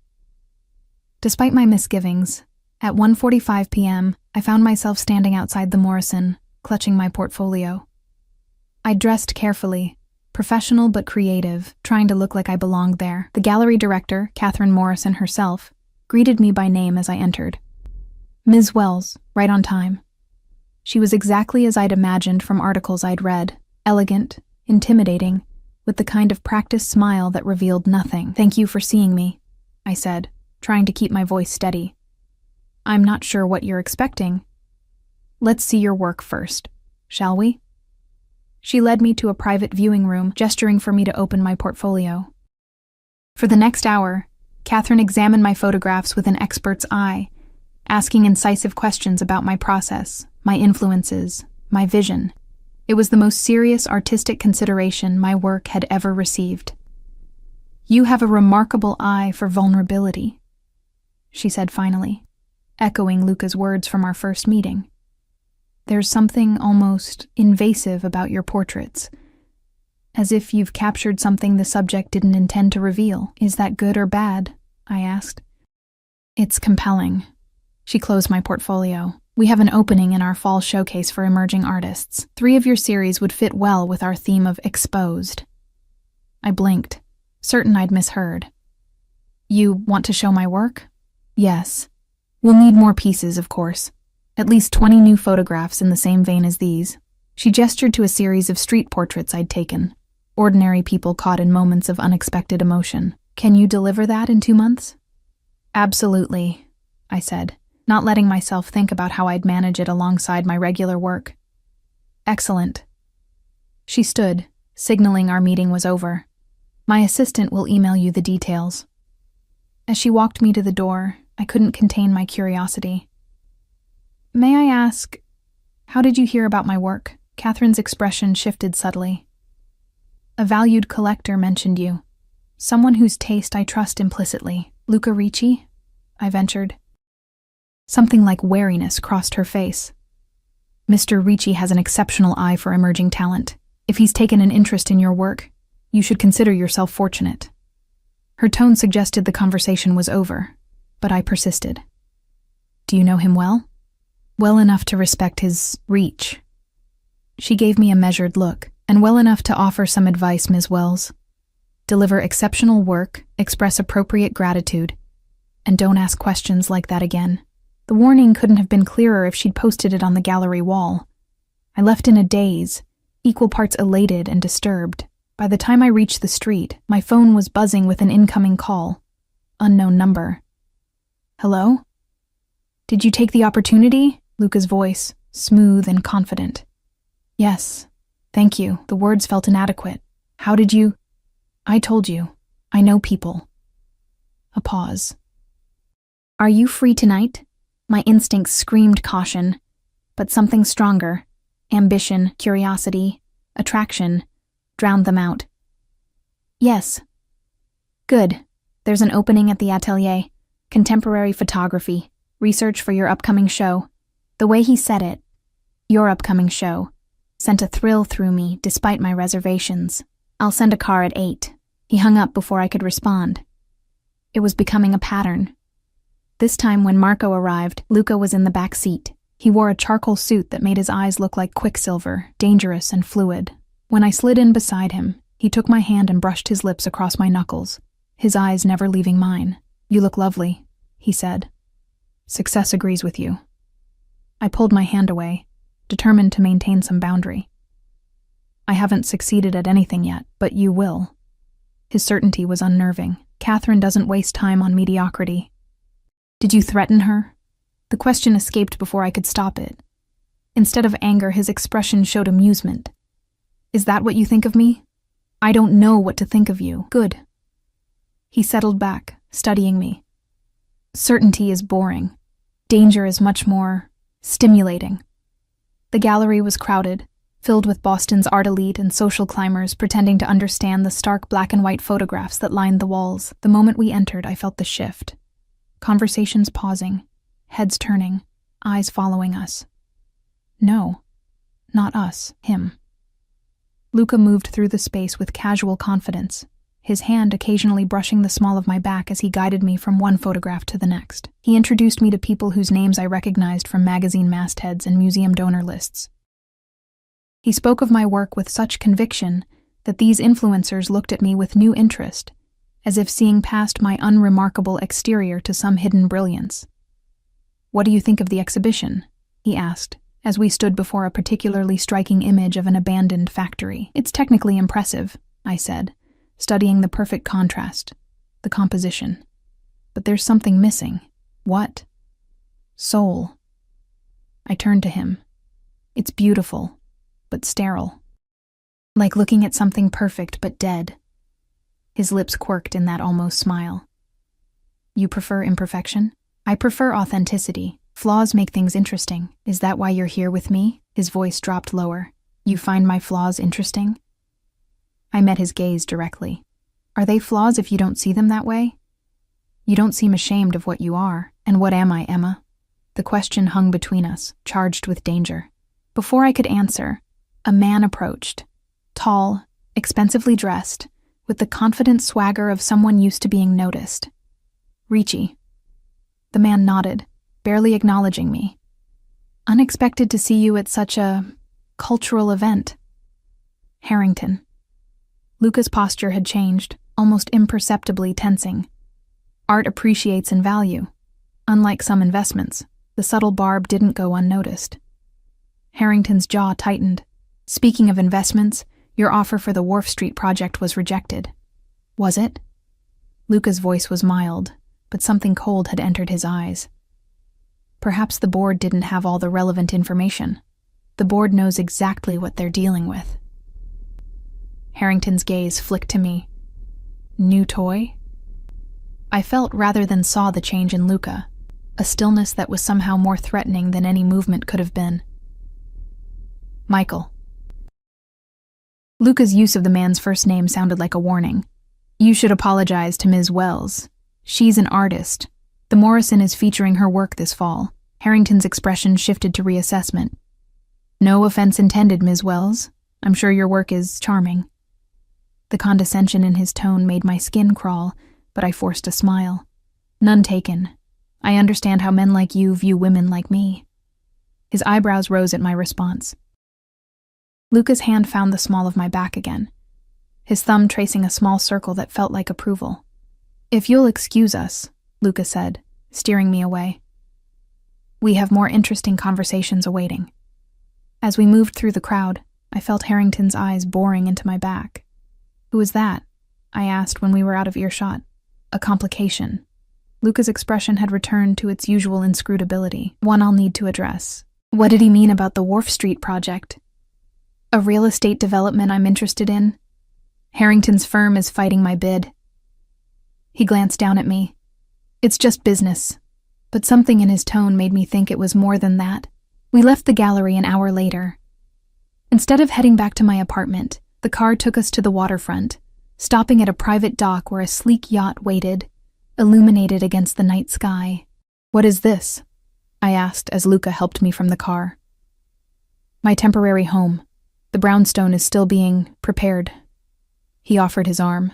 Speaker 1: Despite my misgivings, at 1:45 p.m., I found myself standing outside the Morrison, clutching my portfolio. I dressed carefully, professional but creative, trying to look like I belonged there. The gallery director, Catherine Morrison herself, greeted me by name as I entered. Ms. Wells, right on time. She was exactly as I'd imagined from articles I'd read, elegant, intimidating, with the kind of practiced smile that revealed nothing. Thank you for seeing me, I said, trying to keep my voice steady. I'm not sure what you're expecting. Let's see your work first, shall we? She led me to a private viewing room, gesturing for me to open my portfolio. For the next hour, Catherine examined my photographs with an expert's eye, asking incisive questions about my process, my influences, my vision. It was the most serious artistic consideration my work had ever received. You have a remarkable eye for vulnerability, she said finally, echoing Luca's words from our first meeting. There's something almost invasive about your portraits, as if you've captured something the subject didn't intend to reveal. Is that good or bad? I asked. It's compelling. She closed my portfolio. We have an opening in our fall showcase for emerging artists. 3 of your series would fit well with our theme of exposed. I blinked, certain I'd misheard. You want to show my work? Yes. We'll need more pieces, of course. At least 20 new photographs in the same vein as these. She gestured to a series of street portraits I'd taken, ordinary people caught in moments of unexpected emotion. Can you deliver that in 2 months? Absolutely, I said, not letting myself think about how I'd manage it alongside my regular work. Excellent. She stood, signaling our meeting was over. My assistant will email you the details. As she walked me to the door, I couldn't contain my curiosity. May I ask, how did you hear about my work? Catherine's expression shifted subtly. A valued collector mentioned you. Someone whose taste I trust implicitly. Luca Ricci? I ventured. Something like wariness crossed her face. Mr. Ricci has an exceptional eye for emerging talent. If he's taken an interest in your work, you should consider yourself fortunate. Her tone suggested the conversation was over, but I persisted. Do you know him well? Well enough to respect his reach. She gave me a measured look, and well enough to offer some advice, Ms. Wells. Deliver exceptional work, express appropriate gratitude, and don't ask questions like that again. The warning couldn't have been clearer if she'd posted it on the gallery wall. I left in a daze, equal parts elated and disturbed. By the time I reached the street, my phone was buzzing with an incoming call. Unknown number. Hello? Did you take the opportunity? Luca's voice, smooth and confident. Yes, thank you. The words felt inadequate. How did you? I told you. I know people. A pause. Are you free tonight? My instincts screamed caution, but something stronger, ambition, curiosity, attraction, drowned them out. Yes. Good. There's an opening at the atelier. Contemporary photography. Research for your upcoming show. The way he said it, your upcoming show, sent a thrill through me despite my reservations. I'll send a car at 8. He hung up before I could respond. It was becoming a pattern. This time when Marco arrived, Luca was in the back seat. He wore a charcoal suit that made his eyes look like quicksilver, dangerous and fluid. When I slid in beside him, he took my hand and brushed his lips across my knuckles, his eyes never leaving mine. You look lovely, he said. Success agrees with you. I pulled my hand away, determined to maintain some boundary. I haven't succeeded at anything yet, but you will. His certainty was unnerving. Catherine doesn't waste time on mediocrity. Did you threaten her? The question escaped before I could stop it. Instead of anger, his expression showed amusement. Is that what you think of me? I don't know what to think of you. Good. He settled back, studying me. Certainty is boring. Danger is much more stimulating. The gallery was crowded, filled with Boston's art elite and social climbers pretending to understand the stark black and white photographs that lined the walls. The moment we entered, I felt the shift. Conversations pausing, heads turning, eyes following us. No, not us, him. Luca moved through the space with casual confidence, his hand occasionally brushing the small of my back as he guided me from one photograph to the next. He introduced me to people whose names I recognized from magazine mastheads and museum donor lists. He spoke of my work with such conviction that these influencers looked at me with new interest, as if seeing past my unremarkable exterior to some hidden brilliance. What do you think of the exhibition? He asked, as we stood before a particularly striking image of an abandoned factory. It's technically impressive, I said, studying the perfect contrast, the composition. But there's something missing. What? Soul. I turned to him. It's beautiful, but sterile. Like looking at something perfect but dead. His lips quirked in that almost smile. You prefer imperfection? I prefer authenticity. Flaws make things interesting. Is that why you're here with me? His voice dropped lower. You find my flaws interesting? I met his gaze directly. Are they flaws if you don't see them that way? You don't seem ashamed of what you are. And what am I, Emma? The question hung between us, charged with danger. Before I could answer, a man approached. Tall, expensively dressed, with the confident swagger of someone used to being noticed. Ricci. The man nodded, barely acknowledging me. Unexpected to see you at such a cultural event. Harrington. Luca's posture had changed, almost imperceptibly tensing. Art appreciates in value. Unlike some investments, the subtle barb didn't go unnoticed. Harrington's jaw tightened. Speaking of investments, your offer for the Wharf Street project was rejected. Was it? Luca's voice was mild, but something cold had entered his eyes. Perhaps the board didn't have all the relevant information. The board knows exactly what they're dealing with. Harrington's gaze flicked to me. New toy? I felt rather than saw the change in Luca, a stillness that was somehow more threatening than any movement could have been. Michael. Luca's use of the man's first name sounded like a warning. You should apologize to Ms. Wells. She's an artist. The Morrison is featuring her work this fall. Harrington's expression shifted to reassessment. No offense intended, Ms. Wells. I'm sure your work is charming. The condescension in his tone made my skin crawl, but I forced a smile. None taken. I understand how men like you view women like me. His eyebrows rose at my response. Luca's hand found the small of my back again, his thumb tracing a small circle that felt like approval. If you'll excuse us, Luca said, steering me away. We have more interesting conversations awaiting. As we moved through the crowd, I felt Harrington's eyes boring into my back. Who is that? I asked when we were out of earshot. A complication. Luca's expression had returned to its usual inscrutability, one I'll need to address. What did he mean about the Wharf Street project? A real estate development I'm interested in? Harrington's firm is fighting my bid. He glanced down at me. It's just business. But something in his tone made me think it was more than that. We left the gallery an hour later. Instead of heading back to my apartment, the car took us to the waterfront, stopping at a private dock where a sleek yacht waited, illuminated against the night sky. What is this? I asked as Luca helped me from the car. My temporary home. The brownstone is still being prepared. He offered his arm.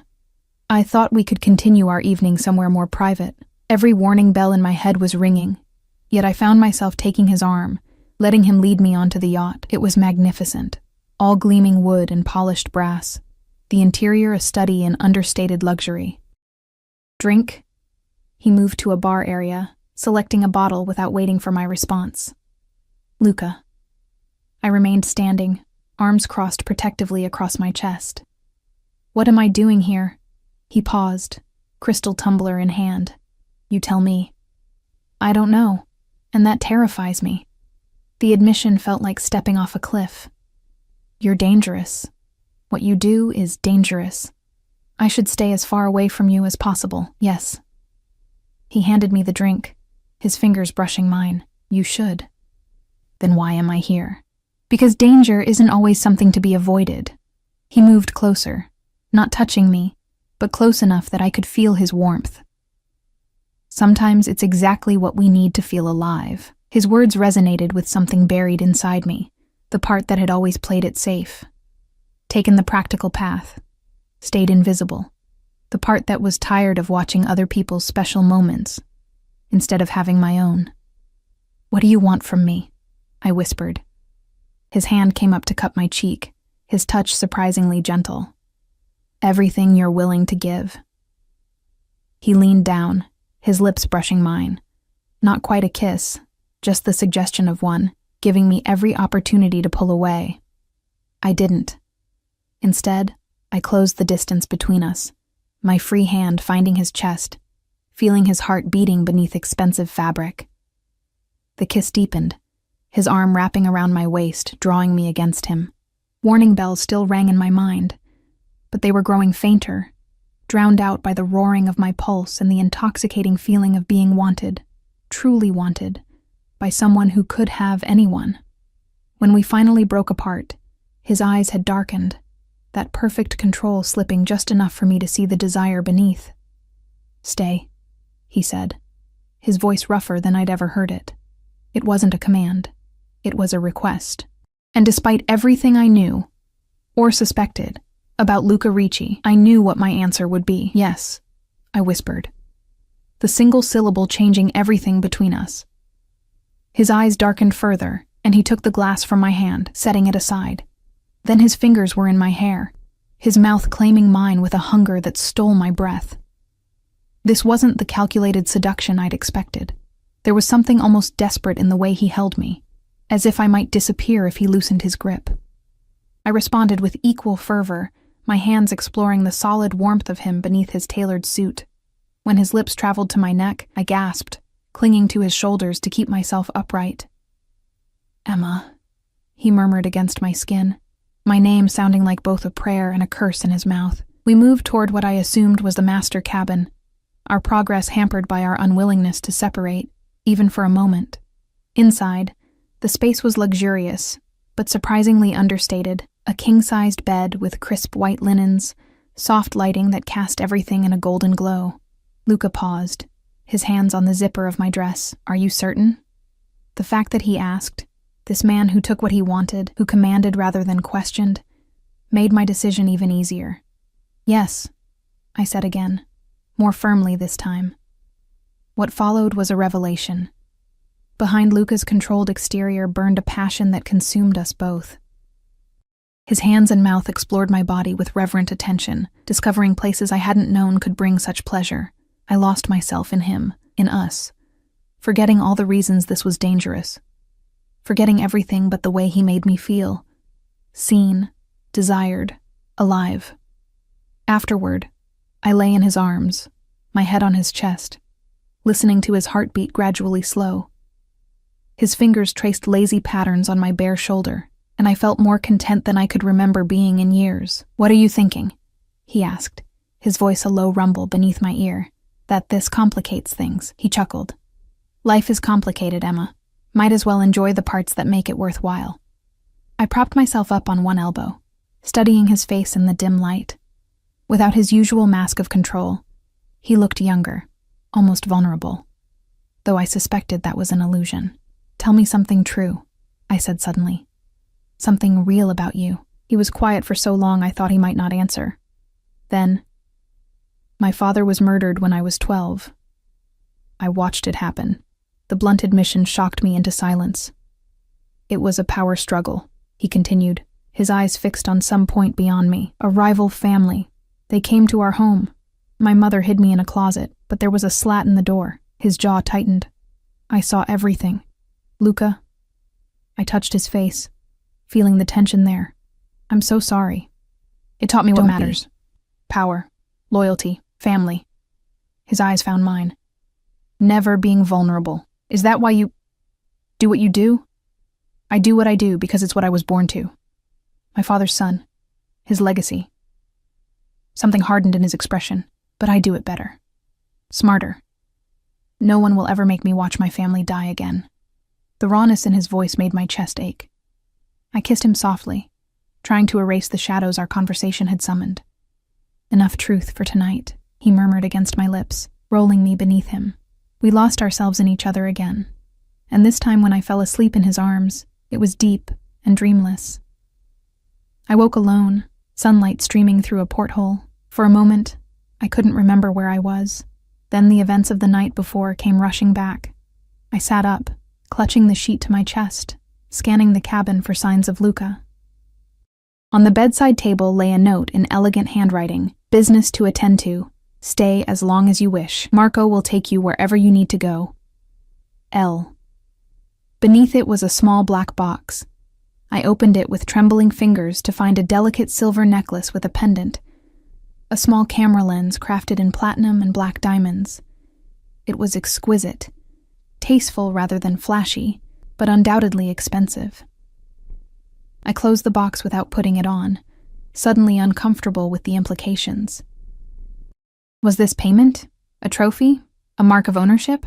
Speaker 1: I thought we could continue our evening somewhere more private. Every warning bell in my head was ringing, yet I found myself taking his arm, letting him lead me onto the yacht. It was magnificent, all gleaming wood and polished brass, the interior a study in understated luxury. Drink? He moved to a bar area, selecting a bottle without waiting for my response. Luca. I remained standing, arms crossed protectively across my chest. What am I doing here? He paused, crystal tumbler in hand. You tell me. I don't know, and that terrifies me. The admission felt like stepping off a cliff. You're dangerous. What you do is dangerous. I should stay as far away from you as possible, yes. He handed me the drink, his fingers brushing mine. You should. Then why am I here? Because danger isn't always something to be avoided. He moved closer, not touching me, but close enough that I could feel his warmth. Sometimes it's exactly what we need to feel alive. His words resonated with something buried inside me, the part that had always played it safe. Taken the practical path, stayed invisible, the part that was tired of watching other people's special moments, instead of having my own. What do you want from me? I whispered. His hand came up to cup my cheek, his touch surprisingly gentle. Everything you're willing to give. He leaned down, his lips brushing mine. Not quite a kiss, just the suggestion of one, giving me every opportunity to pull away. I didn't. Instead, I closed the distance between us, my free hand finding his chest, feeling his heart beating beneath expensive fabric. The kiss deepened, his arm wrapping around my waist, drawing me against him. Warning bells still rang in my mind, but they were growing fainter, drowned out by the roaring of my pulse and the intoxicating feeling of being wanted, truly wanted, by someone who could have anyone. When we finally broke apart, his eyes had darkened, that perfect control slipping just enough for me to see the desire beneath. Stay, he said, his voice rougher than I'd ever heard it. It wasn't a command. It was a request. And despite everything I knew, or suspected, about Luca Ricci, I knew what my answer would be. Yes, I whispered, the single syllable changing everything between us. His eyes darkened further, and he took the glass from my hand, setting it aside. Then his fingers were in my hair, his mouth claiming mine with a hunger that stole my breath. This wasn't the calculated seduction I'd expected. There was something almost desperate in the way he held me, as if I might disappear if he loosened his grip. I responded with equal fervor, my hands exploring the solid warmth of him beneath his tailored suit. When his lips traveled to my neck, I gasped, clinging to his shoulders to keep myself upright. Emma, he murmured against my skin, my name sounding like both a prayer and a curse in his mouth. We moved toward what I assumed was the master cabin, our progress hampered by our unwillingness to separate, even for a moment. Inside, the space was luxurious, but surprisingly understated. A king-sized bed with crisp white linens, soft lighting that cast everything in a golden glow. Luca paused, his hands on the zipper of my dress. Are you certain? The fact that he asked, this man who took what he wanted, who commanded rather than questioned, made my decision even easier. Yes, I said again, more firmly this time. What followed was a revelation. Behind Luca's controlled exterior burned a passion that consumed us both. His hands and mouth explored my body with reverent attention, discovering places I hadn't known could bring such pleasure. I lost myself in him, in us, forgetting all the reasons this was dangerous, forgetting everything but the way he made me feel, seen, desired, alive. Afterward, I lay in his arms, my head on his chest, listening to his heartbeat gradually slow. His fingers traced lazy patterns on my bare shoulder, and I felt more content than I could remember being in years. "What are you thinking?" he asked, his voice a low rumble beneath my ear. "That this complicates things," he chuckled. "Life is complicated, Emma. Might as well enjoy the parts that make it worthwhile." I propped myself up on one elbow, studying his face in the dim light. Without his usual mask of control, he looked younger, almost vulnerable, though I suspected that was an illusion. "Tell me something true," I said suddenly. "Something real about you." He was quiet for so long I thought he might not answer. Then, "My father was murdered when I was 12. I watched it happen." The blunt admission shocked me into silence. "It was a power struggle," he continued, his eyes fixed on some point beyond me. "A rival family. They came to our home. My mother hid me in a closet, but there was a slat in the door." His jaw tightened. "I saw everything. Luca." I touched his face, feeling the tension there. "I'm so sorry. It taught me what matters. Power, loyalty, family." His eyes found mine. "Never being vulnerable. Is that why you do what you do?" "I do what I do because it's what I was born to. My father's son. His legacy." Something hardened in his expression, "But I do it better. Smarter. No one will ever make me watch my family die again." The rawness in his voice made my chest ache. I kissed him softly, trying to erase the shadows our conversation had summoned. "Enough truth for tonight," he murmured against my lips, rolling me beneath him. We lost ourselves in each other again, and this time when I fell asleep in his arms, it was deep and dreamless. I woke alone, sunlight streaming through a porthole. For a moment, I couldn't remember where I was. Then the events of the night before came rushing back. I sat up, clutching the sheet to my chest, scanning the cabin for signs of Luca. On the bedside table lay a note in elegant handwriting: "Business to attend to. Stay as long as you wish. Marco will take you wherever you need to go. L." Beneath it was a small black box. I opened it with trembling fingers to find a delicate silver necklace with a pendant, a small camera lens crafted in platinum and black diamonds. It was exquisite, tasteful rather than flashy, but undoubtedly expensive. I closed the box without putting it on, suddenly uncomfortable with the implications. Was this payment? A trophy? A mark of ownership?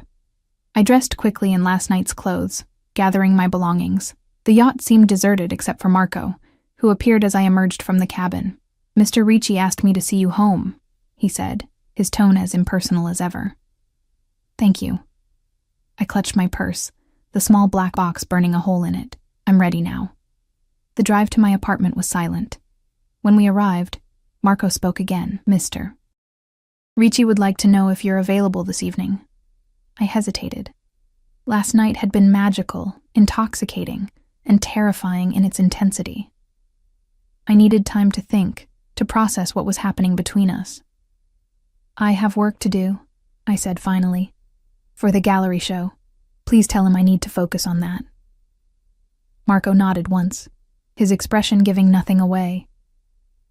Speaker 1: I dressed quickly in last night's clothes, gathering my belongings. The yacht seemed deserted except for Marco, who appeared as I emerged from the cabin. "Mr. Ricci asked me to see you home," he said, his tone as impersonal as ever. "Thank you." I clutched my purse, the small black box burning a hole in it. "I'm ready now." The drive to my apartment was silent. When we arrived, Marco spoke again. "Mr. Ricci would like to know if you're available this evening." I hesitated. Last night had been magical, intoxicating, and terrifying in its intensity. I needed time to think, to process what was happening between us. "I have work to do," I said finally. "For the gallery show. Please tell him I need to focus on that." Marco nodded once, his expression giving nothing away.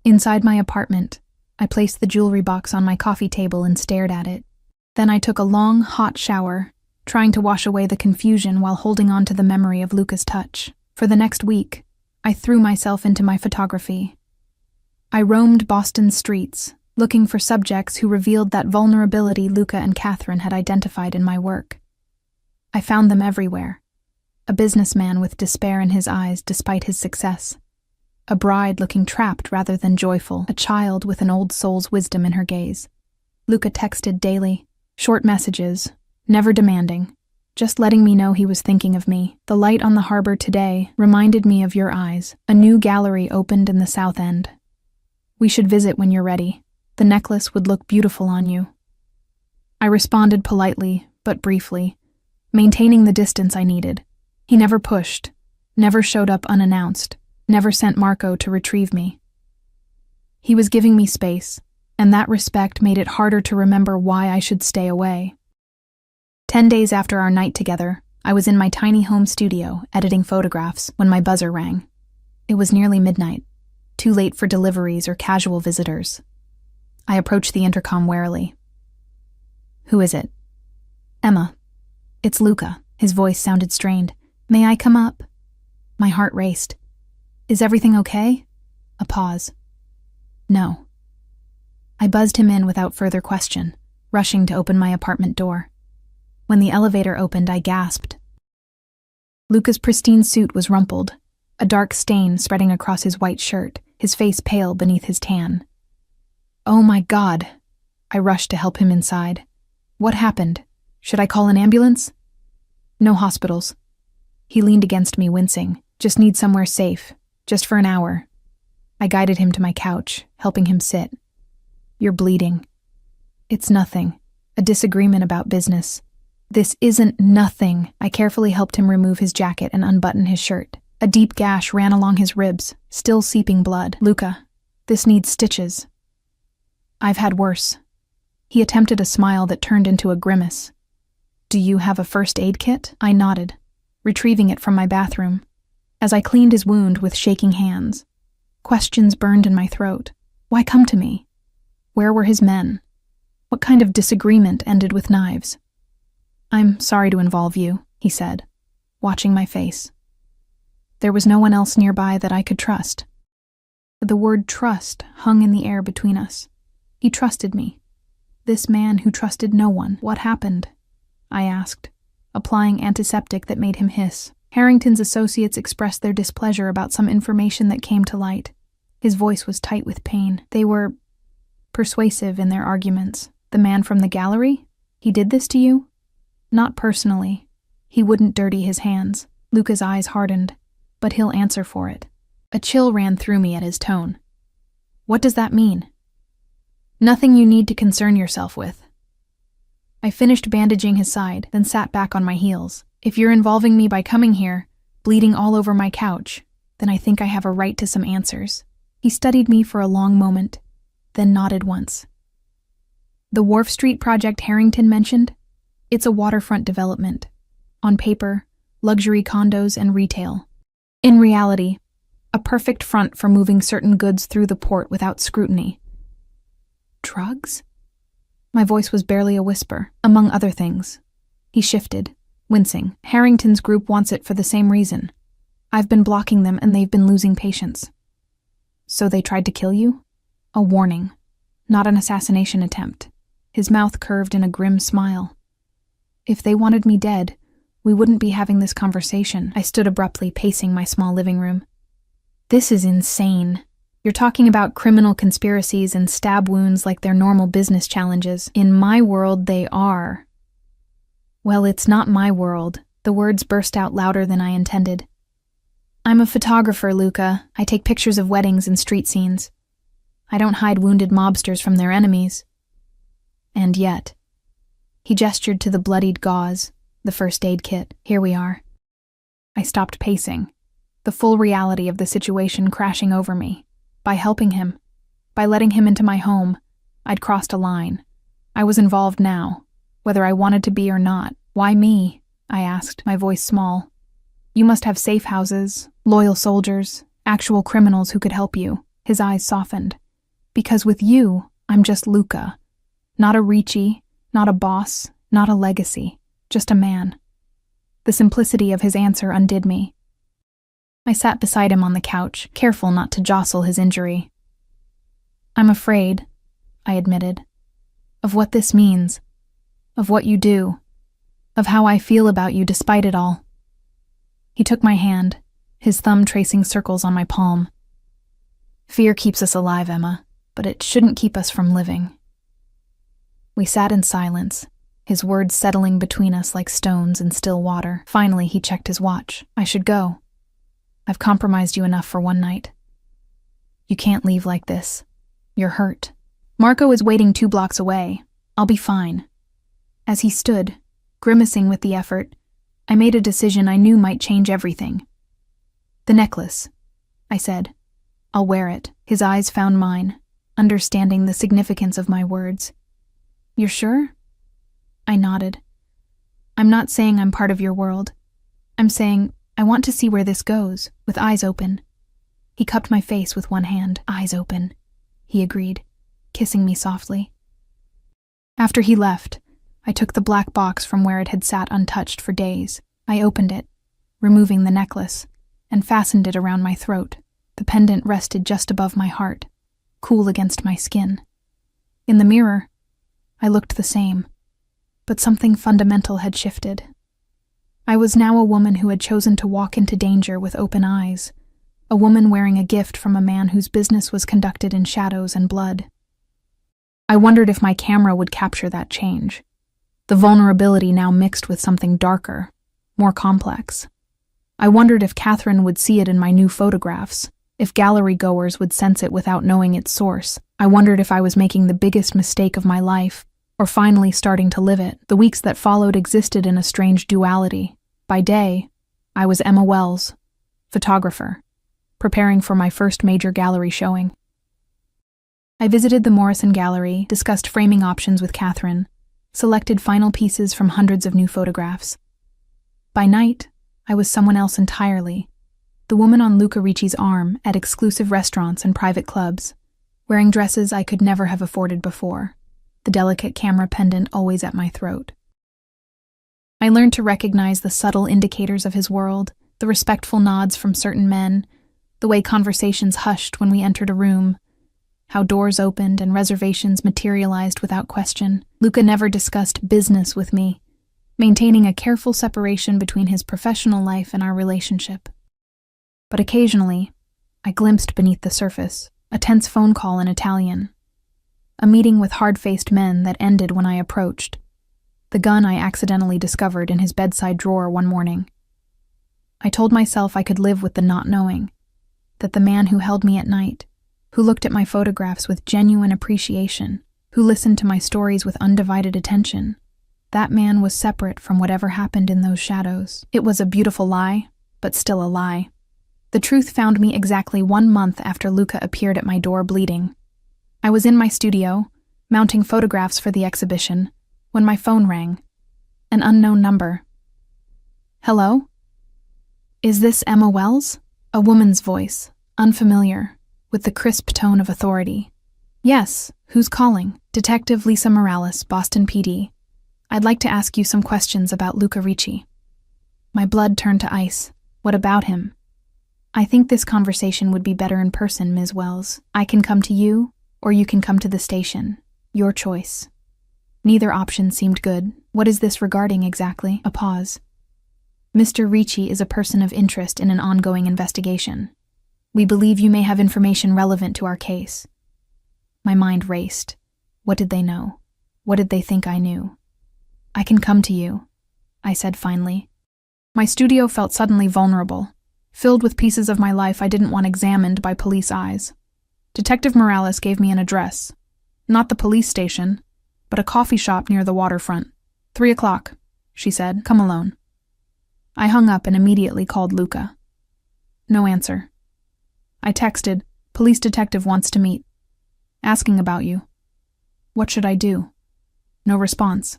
Speaker 1: Inside my apartment, I placed the jewelry box on my coffee table and stared at it. Then I took a long, hot shower, trying to wash away the confusion while holding on to the memory of Luca's touch. For the next week, I threw myself into my photography. I roamed Boston's streets, looking for subjects who revealed that vulnerability Luca and Catherine had identified in my work. I found them everywhere. A businessman with despair in his eyes despite his success. A bride looking trapped rather than joyful. A child with an old soul's wisdom in her gaze. Luca texted daily, short messages, never demanding, just letting me know he was thinking of me. The light on the harbor today reminded me of your eyes. A new gallery opened in the South End. We should visit when you're ready. The necklace would look beautiful on you. I responded politely, but briefly, maintaining the distance I needed. He never pushed, never showed up unannounced, never sent Marco to retrieve me. He was giving me space, and that respect made it harder to remember why I should stay away. 10 days after our night together, I was in my tiny home studio editing photographs when my buzzer rang. It was nearly midnight, too late for deliveries or casual visitors. I approached the intercom warily. Who is it? Emma. It's Luca. His voice sounded strained. May I come up? My heart raced. Is everything okay? A pause. No. I buzzed him in without further question, rushing to open my apartment door. When the elevator opened, I gasped. Luca's pristine suit was rumpled, a dark stain spreading across his white shirt, his face pale beneath his tan. Oh my God! I rushed to help him inside. What happened? Should I call an ambulance? No hospitals. He leaned against me, wincing. Just need somewhere safe, just for an hour. I guided him to my couch, helping him sit. You're bleeding. It's nothing. A disagreement about business. This isn't nothing. I carefully helped him remove his jacket and unbutton his shirt. A deep gash ran along his ribs, still seeping blood. Luca, this needs stitches. I've had worse. He attempted a smile that turned into a grimace. Do you have a first aid kit? I nodded, retrieving it from my bathroom. As I cleaned his wound with shaking hands, questions burned in my throat. Why come to me? Where were his men? What kind of disagreement ended with knives? I'm sorry to involve you, he said, watching my face. There was no one else nearby that I could trust. The word trust hung in the air between us. He trusted me. This man who trusted no one. What happened? I asked, applying antiseptic that made him hiss. Harrington's associates expressed their displeasure about some information that came to light. His voice was tight with pain. They were persuasive in their arguments. The man from the gallery? He did this to you? Not personally. He wouldn't dirty his hands. Luca's eyes hardened, but he'll answer for it. A chill ran through me at his tone. What does that mean? Nothing you need to concern yourself with. I finished bandaging his side, then sat back on my heels. If you're involving me by coming here, bleeding all over my couch, then I think I have a right to some answers. He studied me for a long moment, then nodded once. The Wharf Street project Harrington mentioned? It's a waterfront development. On paper, luxury condos and retail. In reality, a perfect front for moving certain goods through the port without scrutiny. Drugs? My voice was barely a whisper, among other things. He shifted, wincing. Harrington's group wants it for the same reason. I've been blocking them and they've been losing patience. So they tried to kill you? A warning, not an assassination attempt. His mouth curved in a grim smile. If they wanted me dead, we wouldn't be having this conversation. I stood abruptly, pacing my small living room. This is insane. You're talking about criminal conspiracies and stab wounds like they're normal business challenges. In my world, they are. Well, it's not my world. The words burst out louder than I intended. I'm a photographer, Luca. I take pictures of weddings and street scenes. I don't hide wounded mobsters from their enemies. And yet, he gestured to the bloodied gauze, the first aid kit. Here we are. I stopped pacing, the full reality of the situation crashing over me. By helping him, by letting him into my home, I'd crossed a line. I was involved now, whether I wanted to be or not. Why me? I asked, my voice small. You must have safe houses, loyal soldiers, actual criminals who could help you. His eyes softened. Because with you, I'm just Luca. Not a Ricci, not a boss, not a legacy, just a man. The simplicity of his answer undid me. I sat beside him on the couch, careful not to jostle his injury. I'm afraid, I admitted, of what this means, of what you do, of how I feel about you despite it all. He took my hand, his thumb tracing circles on my palm. Fear keeps us alive, Emma, but it shouldn't keep us from living. We sat in silence, his words settling between us like stones in still water. Finally, he checked his watch. I should go. I've compromised you enough for one night. You can't leave like this. You're hurt. Marco is waiting 2 blocks away. I'll be fine. As he stood, grimacing with the effort, I made a decision I knew might change everything. The necklace, I said. I'll wear it. His eyes found mine, understanding the significance of my words. You're sure? I nodded. I'm not saying I'm part of your world. I'm saying I want to see where this goes, with eyes open. He cupped my face with one hand. Eyes open, he agreed, kissing me softly. After he left, I took the black box from where it had sat untouched for days. I opened it, removing the necklace, and fastened it around my throat. The pendant rested just above my heart, cool against my skin. In the mirror, I looked the same, but something fundamental had shifted. I was now a woman who had chosen to walk into danger with open eyes, a woman wearing a gift from a man whose business was conducted in shadows and blood. I wondered if my camera would capture that change, the vulnerability now mixed with something darker, more complex. I wondered if Catherine would see it in my new photographs, if gallery goers would sense it without knowing its source. I wondered if I was making the biggest mistake of my life, or finally starting to live it. The weeks that followed existed in a strange duality. By day, I was Emma Wells, photographer, preparing for my first major gallery showing. I visited the Morrison Gallery, discussed framing options with Catherine, selected final pieces from hundreds of new photographs. By night, I was someone else entirely, the woman on Luca Ricci's arm at exclusive restaurants and private clubs, wearing dresses I could never have afforded before, the delicate camera pendant always at my throat. I learned to recognize the subtle indicators of his world, the respectful nods from certain men, the way conversations hushed when we entered a room, how doors opened and reservations materialized without question. Luca never discussed business with me, maintaining a careful separation between his professional life and our relationship. But occasionally, I glimpsed beneath the surface, a tense phone call in Italian, a meeting with hard-faced men that ended when I approached, the gun I accidentally discovered in his bedside drawer one morning. I told myself I could live with the not knowing, that the man who held me at night, who looked at my photographs with genuine appreciation, who listened to my stories with undivided attention, that man was separate from whatever happened in those shadows. It was a beautiful lie, but still a lie. The truth found me exactly 1 month after Luca appeared at my door bleeding. I was in my studio, mounting photographs for the exhibition, when my phone rang. An unknown number. Hello? Is this Emma Wells? A woman's voice, unfamiliar, with the crisp tone of authority. Yes, who's calling? Detective Lisa Morales, Boston PD. I'd like to ask you some questions about Luca Ricci. My blood turned to ice. What about him? I think this conversation would be better in person, Ms. Wells. I can come to you, or you can come to the station. Your choice. Neither option seemed good. What is this regarding exactly? A pause. Mr. Ricci is a person of interest in an ongoing investigation. We believe you may have information relevant to our case. My mind raced. What did they know? What did they think I knew? I can come to you, I said finally. My studio felt suddenly vulnerable, filled with pieces of my life I didn't want examined by police eyes. Detective Morales gave me an address. Not the police station, but a coffee shop near the waterfront. 3 o'clock, she said. Come alone. I hung up and immediately called Luca. No answer. I texted, police detective wants to meet. Asking about you. What should I do? No response.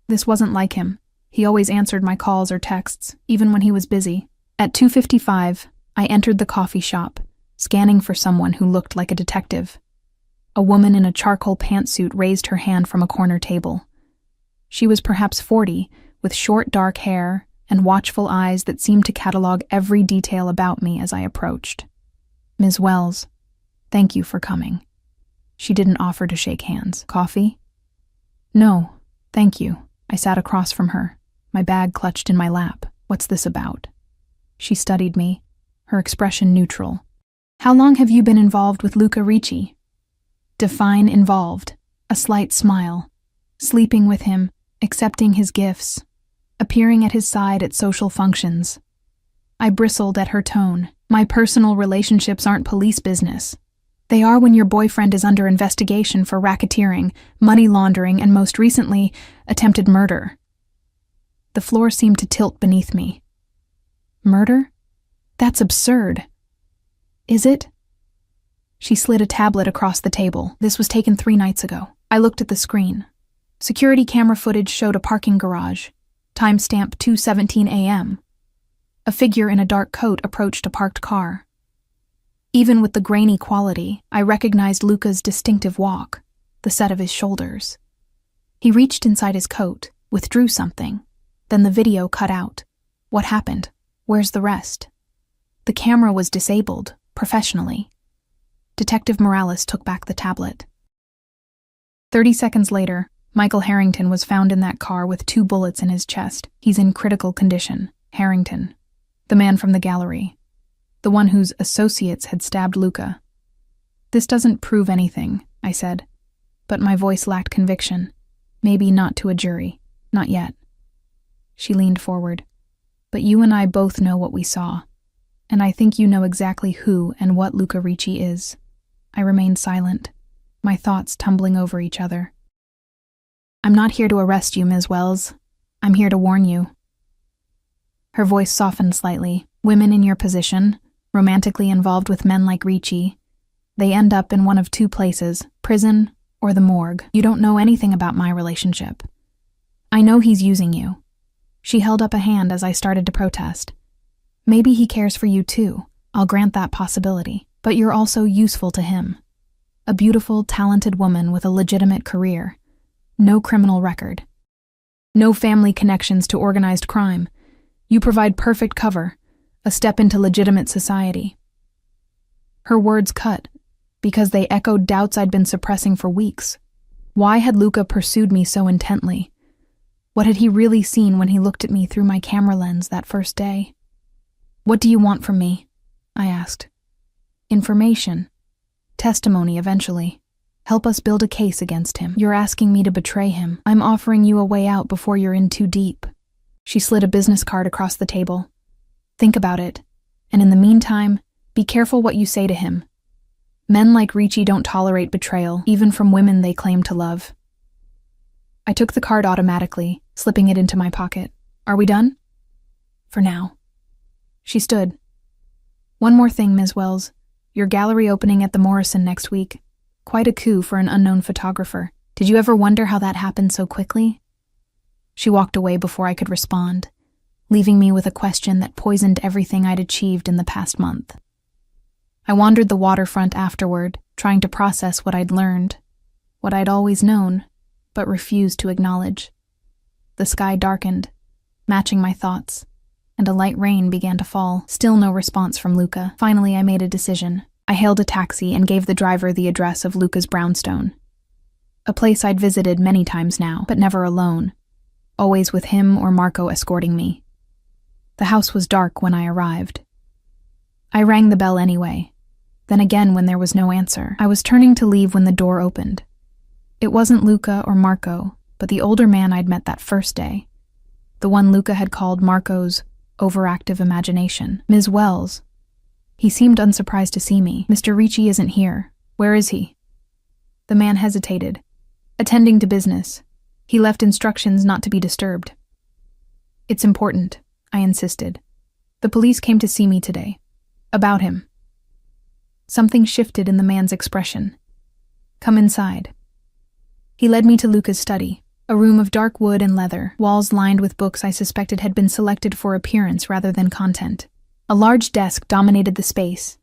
Speaker 1: This wasn't like him. He always answered my calls or texts, even when he was busy. At 2:55, I entered the coffee shop, scanning for someone who looked like a detective. A woman in a charcoal pantsuit raised her hand from a corner table. She was perhaps 40, with short dark hair and watchful eyes that seemed to catalog every detail about me as I approached. Ms. Wells, thank you for coming. She didn't offer to shake hands. Coffee? No, thank you. I sat across from her, my bag clutched in my lap. What's this about? She studied me, her expression neutral. How long have you been involved with Luca Ricci? Define involved. A slight smile. Sleeping with him, accepting his gifts, appearing at his side at social functions. I bristled at her tone. My personal relationships aren't police business. They are when your boyfriend is under investigation for racketeering, money laundering, and most recently, attempted murder. The floor seemed to tilt beneath me. Murder? That's absurd. Is it? She slid a tablet across the table. This was taken 3 nights ago. I looked at the screen. Security camera footage showed a parking garage. Timestamp 2:17 a.m. A figure in a dark coat approached a parked car. Even with the grainy quality, I recognized Luca's distinctive walk, the set of his shoulders. He reached inside his coat, withdrew something. Then the video cut out. What happened? Where's the rest? The camera was disabled, professionally. Detective Morales took back the tablet. 30 seconds later, Michael Harrington was found in that car with 2 bullets in his chest. He's in critical condition. Harrington, the man from the gallery, the one whose associates had stabbed Luca. This doesn't prove anything, I said, but my voice lacked conviction. Maybe not to a jury. Not yet. She leaned forward. But you and I both know what we saw, and I think you know exactly who and what Luca Ricci is. I remained silent, my thoughts tumbling over each other. I'm not here to arrest you, Ms. Wells. I'm here to warn you. Her voice softened slightly. Women in your position, romantically involved with men like Ricci, they end up in one of 2 places, prison or the morgue. You don't know anything about my relationship. I know he's using you. She held up a hand as I started to protest. Maybe he cares for you too. I'll grant that possibility. But you're also useful to him. A beautiful, talented woman with a legitimate career. No criminal record. No family connections to organized crime. You provide perfect cover, a step into legitimate society. Her words cut, because they echoed doubts I'd been suppressing for weeks. Why had Luca pursued me so intently? What had he really seen when he looked at me through my camera lens that first day? What do you want from me? I asked. Information. Testimony eventually. Help us build a case against him. You're asking me to betray him. I'm offering you a way out before you're in too deep. She slid a business card across the table. Think about it. And in the meantime, be careful what you say to him. Men like Ricci don't tolerate betrayal, even from women they claim to love. I took the card automatically, slipping it into my pocket. Are we done? For now. She stood. One more thing, Ms. Wells. Your gallery opening at the Morrison next week. Quite a coup for an unknown photographer. Did you ever wonder how that happened so quickly? She walked away before I could respond, leaving me with a question that poisoned everything I'd achieved in the past month. I wandered the waterfront afterward, trying to process what I'd learned, what I'd always known, but refused to acknowledge. The sky darkened, matching my thoughts, and a light rain began to fall. Still no response from Luca. Finally, I made a decision. I hailed a taxi and gave the driver the address of Luca's brownstone. A place I'd visited many times now, but never alone. Always with him or Marco escorting me. The house was dark when I arrived. I rang the bell anyway. Then again when there was no answer. I was turning to leave when the door opened. It wasn't Luca or Marco, but the older man I'd met that first day. The one Luca had called Marco's overactive imagination. Ms. Wells. He seemed unsurprised to see me. Mr. Ricci isn't here. Where is he? The man hesitated. Attending to business. He left instructions not to be disturbed. It's important, I insisted. The police came to see me today. About him. Something shifted in the man's expression. Come inside. He led me to Luca's study, a room of dark wood and leather, walls lined with books I suspected had been selected for appearance rather than content. A large desk dominated the space,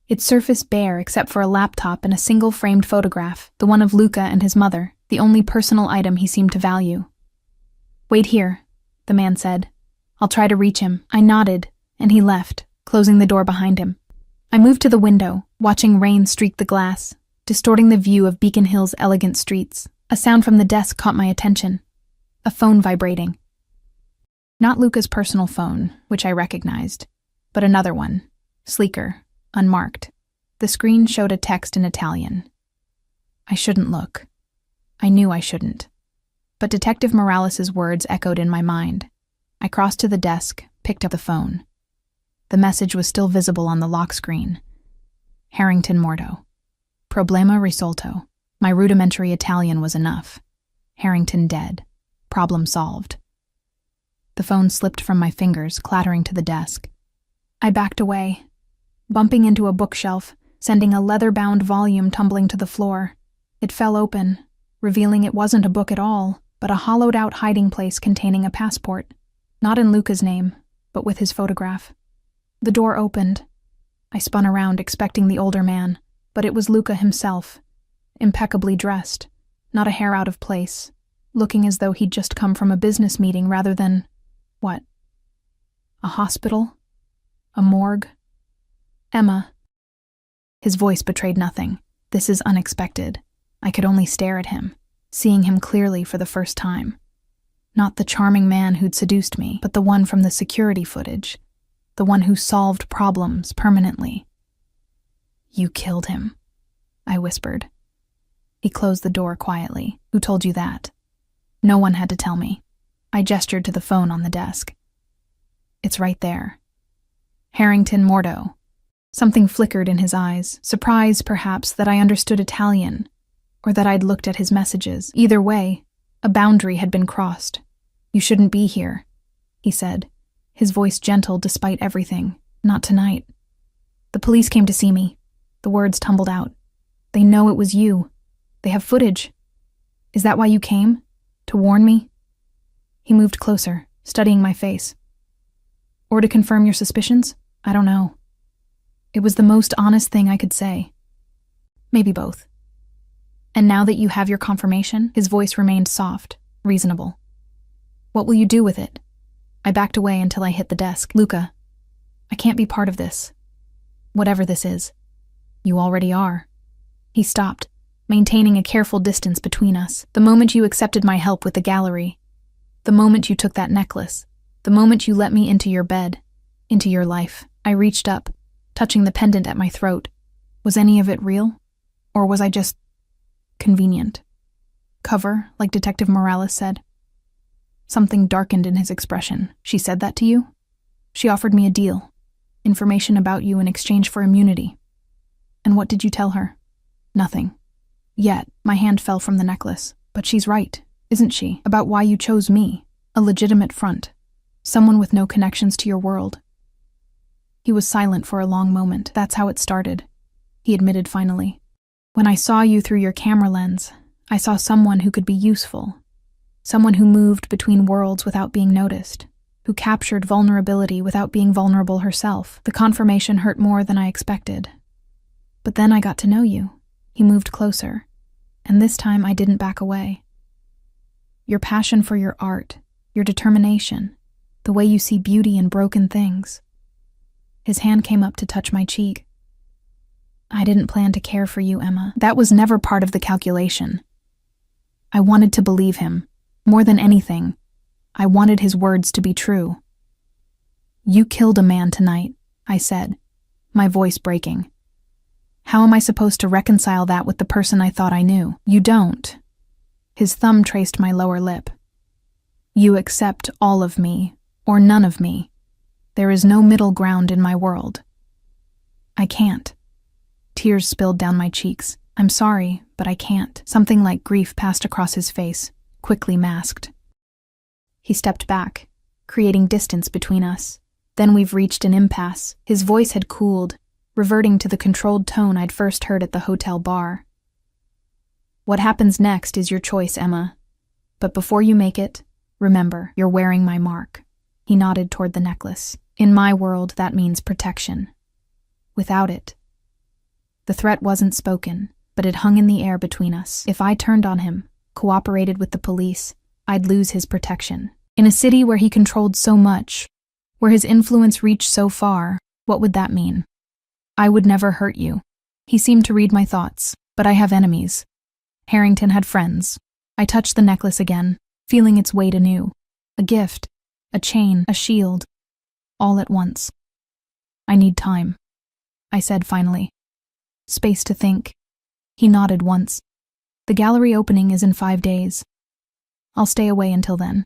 Speaker 1: its surface bare except for a laptop and a single framed photograph, the one of Luca and his mother, the only personal item he seemed to value. Wait here, the man said. I'll try to reach him. I nodded, and he left, closing the door behind him. I moved to the window, watching rain streak the glass, distorting the view of Beacon Hill's elegant streets. A sound from the desk caught my attention. A phone vibrating. Not Luca's personal phone, which I recognized, but another one, sleeker, unmarked. The screen showed a text in Italian. I shouldn't look. I knew I shouldn't. But Detective Morales' words echoed in my mind. I crossed to the desk, picked up the phone. The message was still visible on the lock screen. Harrington Morto. Problema risolto. My rudimentary Italian was enough. Harrington dead. Problem solved. The phone slipped from my fingers, clattering to the desk. I backed away, bumping into a bookshelf, sending a leather-bound volume tumbling to the floor. It fell open, revealing it wasn't a book at all, but a hollowed-out hiding place containing a passport. Not in Luca's name, but with his photograph. The door opened. I spun around, expecting the older man, but it was Luca himself, impeccably dressed, not a hair out of place, looking as though he'd just come from a business meeting rather than… what? A hospital? A morgue? Emma. His voice betrayed nothing. This is unexpected. I could only stare at him, seeing him clearly for the first time. Not the charming man who'd seduced me, but the one from the security footage. The one who solved problems permanently. You killed him, I whispered. He closed the door quietly. Who told you that? No one had to tell me. I gestured to the phone on the desk. It's right there. Harrington Morto. Something flickered in his eyes, surprise, perhaps, that I understood Italian, or that I'd looked at his messages. Either way, a boundary had been crossed. You shouldn't be here, he said, his voice gentle despite everything. Not tonight. The police came to see me. The words tumbled out. They know it was you. They have footage. Is that why you came? To warn me? He moved closer, studying my face. Or to confirm your suspicions? I don't know. It was the most honest thing I could say. Maybe both. And now that you have your confirmation, his voice remained soft, reasonable. What will you do with it? I backed away until I hit the desk. Luca, I can't be part of this. Whatever this is. You already are. He stopped, maintaining a careful distance between us. The moment you accepted my help with the gallery, the moment you took that necklace, the moment you let me into your bed, into your life, I reached up, touching the pendant at my throat. Was any of it real? Or was I just convenient? Cover, like Detective Morales said. Something darkened in his expression. She said that to you? She offered me a deal. Information about you in exchange for immunity. And what did you tell her? Nothing. Yet, my hand fell from the necklace. But she's right, isn't she? About why you chose me. A legitimate front. Someone with no connections to your world. He was silent for a long moment. That's how it started, he admitted finally. When I saw you through your camera lens, I saw someone who could be useful. Someone who moved between worlds without being noticed. Who captured vulnerability without being vulnerable herself. The confirmation hurt more than I expected. But then I got to know you. He moved closer. And this time I didn't back away. Your passion for your art, your determination, the way you see beauty in broken things. His hand came up to touch my cheek. I didn't plan to care for you, Emma. That was never part of the calculation. I wanted to believe him. More than anything, I wanted his words to be true. You killed a man tonight, I said, my voice breaking. How am I supposed to reconcile that with the person I thought I knew? You don't. His thumb traced my lower lip. You accept all of me, or none of me. There is no middle ground in my world. I can't. Tears spilled down my cheeks. I'm sorry, but I can't. Something like grief passed across his face, quickly masked. He stepped back, creating distance between us. Then we've reached an impasse. His voice had cooled, reverting to the controlled tone I'd first heard at the hotel bar. What happens next is your choice, Emma. But before you make it, remember, you're wearing my mark. He nodded toward the necklace. In my world, that means protection. Without it. The threat wasn't spoken, but it hung in the air between us. If I turned on him, cooperated with the police, I'd lose his protection. In a city where he controlled so much, where his influence reached so far, what would that mean? I would never hurt you. He seemed to read my thoughts, but I have enemies. Harrington had friends. I touched the necklace again, feeling its weight anew. A gift, a chain, a shield, all at once. I need time, I said finally. Space to think. He nodded once. The gallery opening is in 5 days. I'll stay away until then.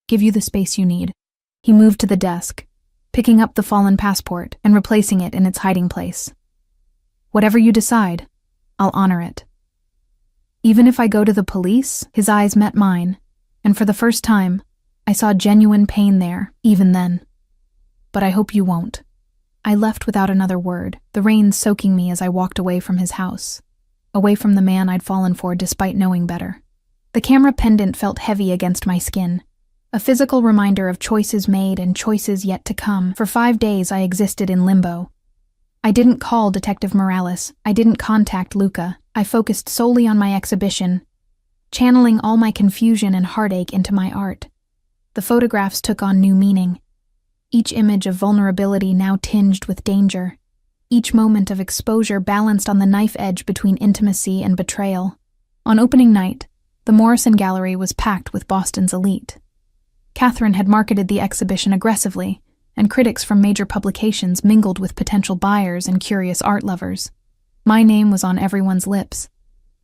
Speaker 1: Give you the space you need." He moved to the desk, picking up the fallen passport and replacing it in its hiding place. "Whatever you decide, I'll honor it." "Even if I go to the police?" His eyes met mine, and for the first time, I saw genuine pain there, even then. "But I hope you won't." I left without another word, the rain soaking me as I walked away from his house, away from the man I'd fallen for despite knowing better. The camera pendant felt heavy against my skin, a physical reminder of choices made and choices yet to come. For 5 days I existed in limbo. I didn't call Detective Morales, I didn't contact Luca, I focused solely on my exhibition, channeling all my confusion and heartache into my art. The photographs took on new meaning. Each image of vulnerability now tinged with danger. Each moment of exposure balanced on the knife edge between intimacy and betrayal. On opening night, the Morrison Gallery was packed with Boston's elite. Catherine had marketed the exhibition aggressively, and critics from major publications mingled with potential buyers and curious art lovers. My name was on everyone's lips,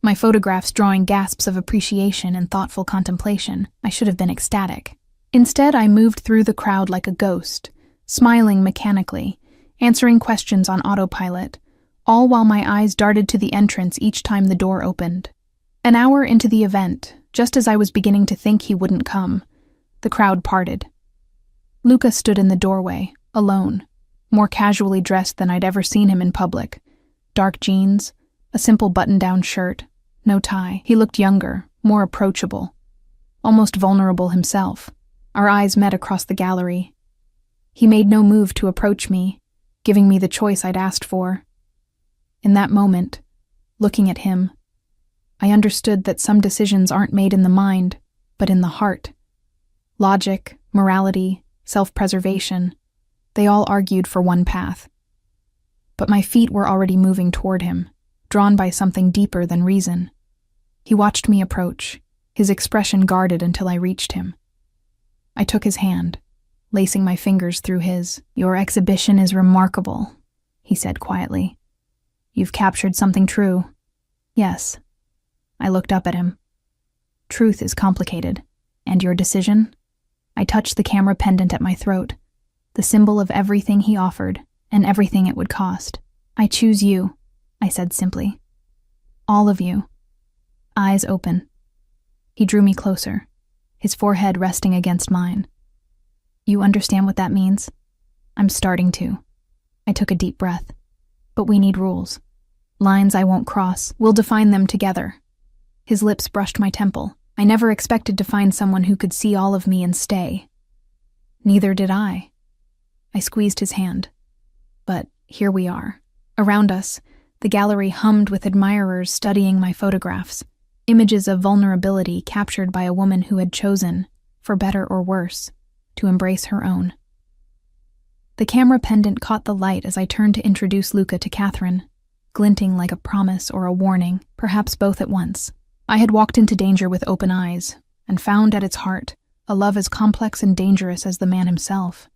Speaker 1: my photographs drawing gasps of appreciation and thoughtful contemplation. I should have been ecstatic. Instead, I moved through the crowd like a ghost, smiling mechanically, answering questions on autopilot, all while my eyes darted to the entrance each time the door opened. An hour into the event, just as I was beginning to think he wouldn't come, the crowd parted. Luca stood in the doorway, alone, more casually dressed than I'd ever seen him in public. Dark jeans, a simple button-down shirt, no tie. He looked younger, more approachable, almost vulnerable himself. Our eyes met across the gallery. He made no move to approach me, giving me the choice I'd asked for. In that moment, looking at him, I understood that some decisions aren't made in the mind, but in the heart. Logic, morality, self-preservation, they all argued for one path. But my feet were already moving toward him, drawn by something deeper than reason. He watched me approach, his expression guarded until I reached him. I took his hand, lacing my fingers through his. "Your exhibition is remarkable," he said quietly. "You've captured something true." "Yes." I looked up at him. "Truth is complicated. And your decision?" I touched the camera pendant at my throat, the symbol of everything he offered and everything it would cost. "I choose you," I said simply. "All of you." Eyes open. He drew me closer, his forehead resting against mine. "You understand what that means?" "I'm starting to." I took a deep breath. "But we need rules. Lines I won't cross. We'll define them together." His lips brushed my temple. I never expected to find someone who could see all of me and stay. Neither did I. I squeezed his hand. But here we are. Around us, the gallery hummed with admirers studying my photographs, images of vulnerability captured by a woman who had chosen, for better or worse, to embrace her own. The camera pendant caught the light as I turned to introduce Luca to Catherine, glinting like a promise or a warning, perhaps both at once. I had walked into danger with open eyes, and found at its heart a love as complex and dangerous as the man himself.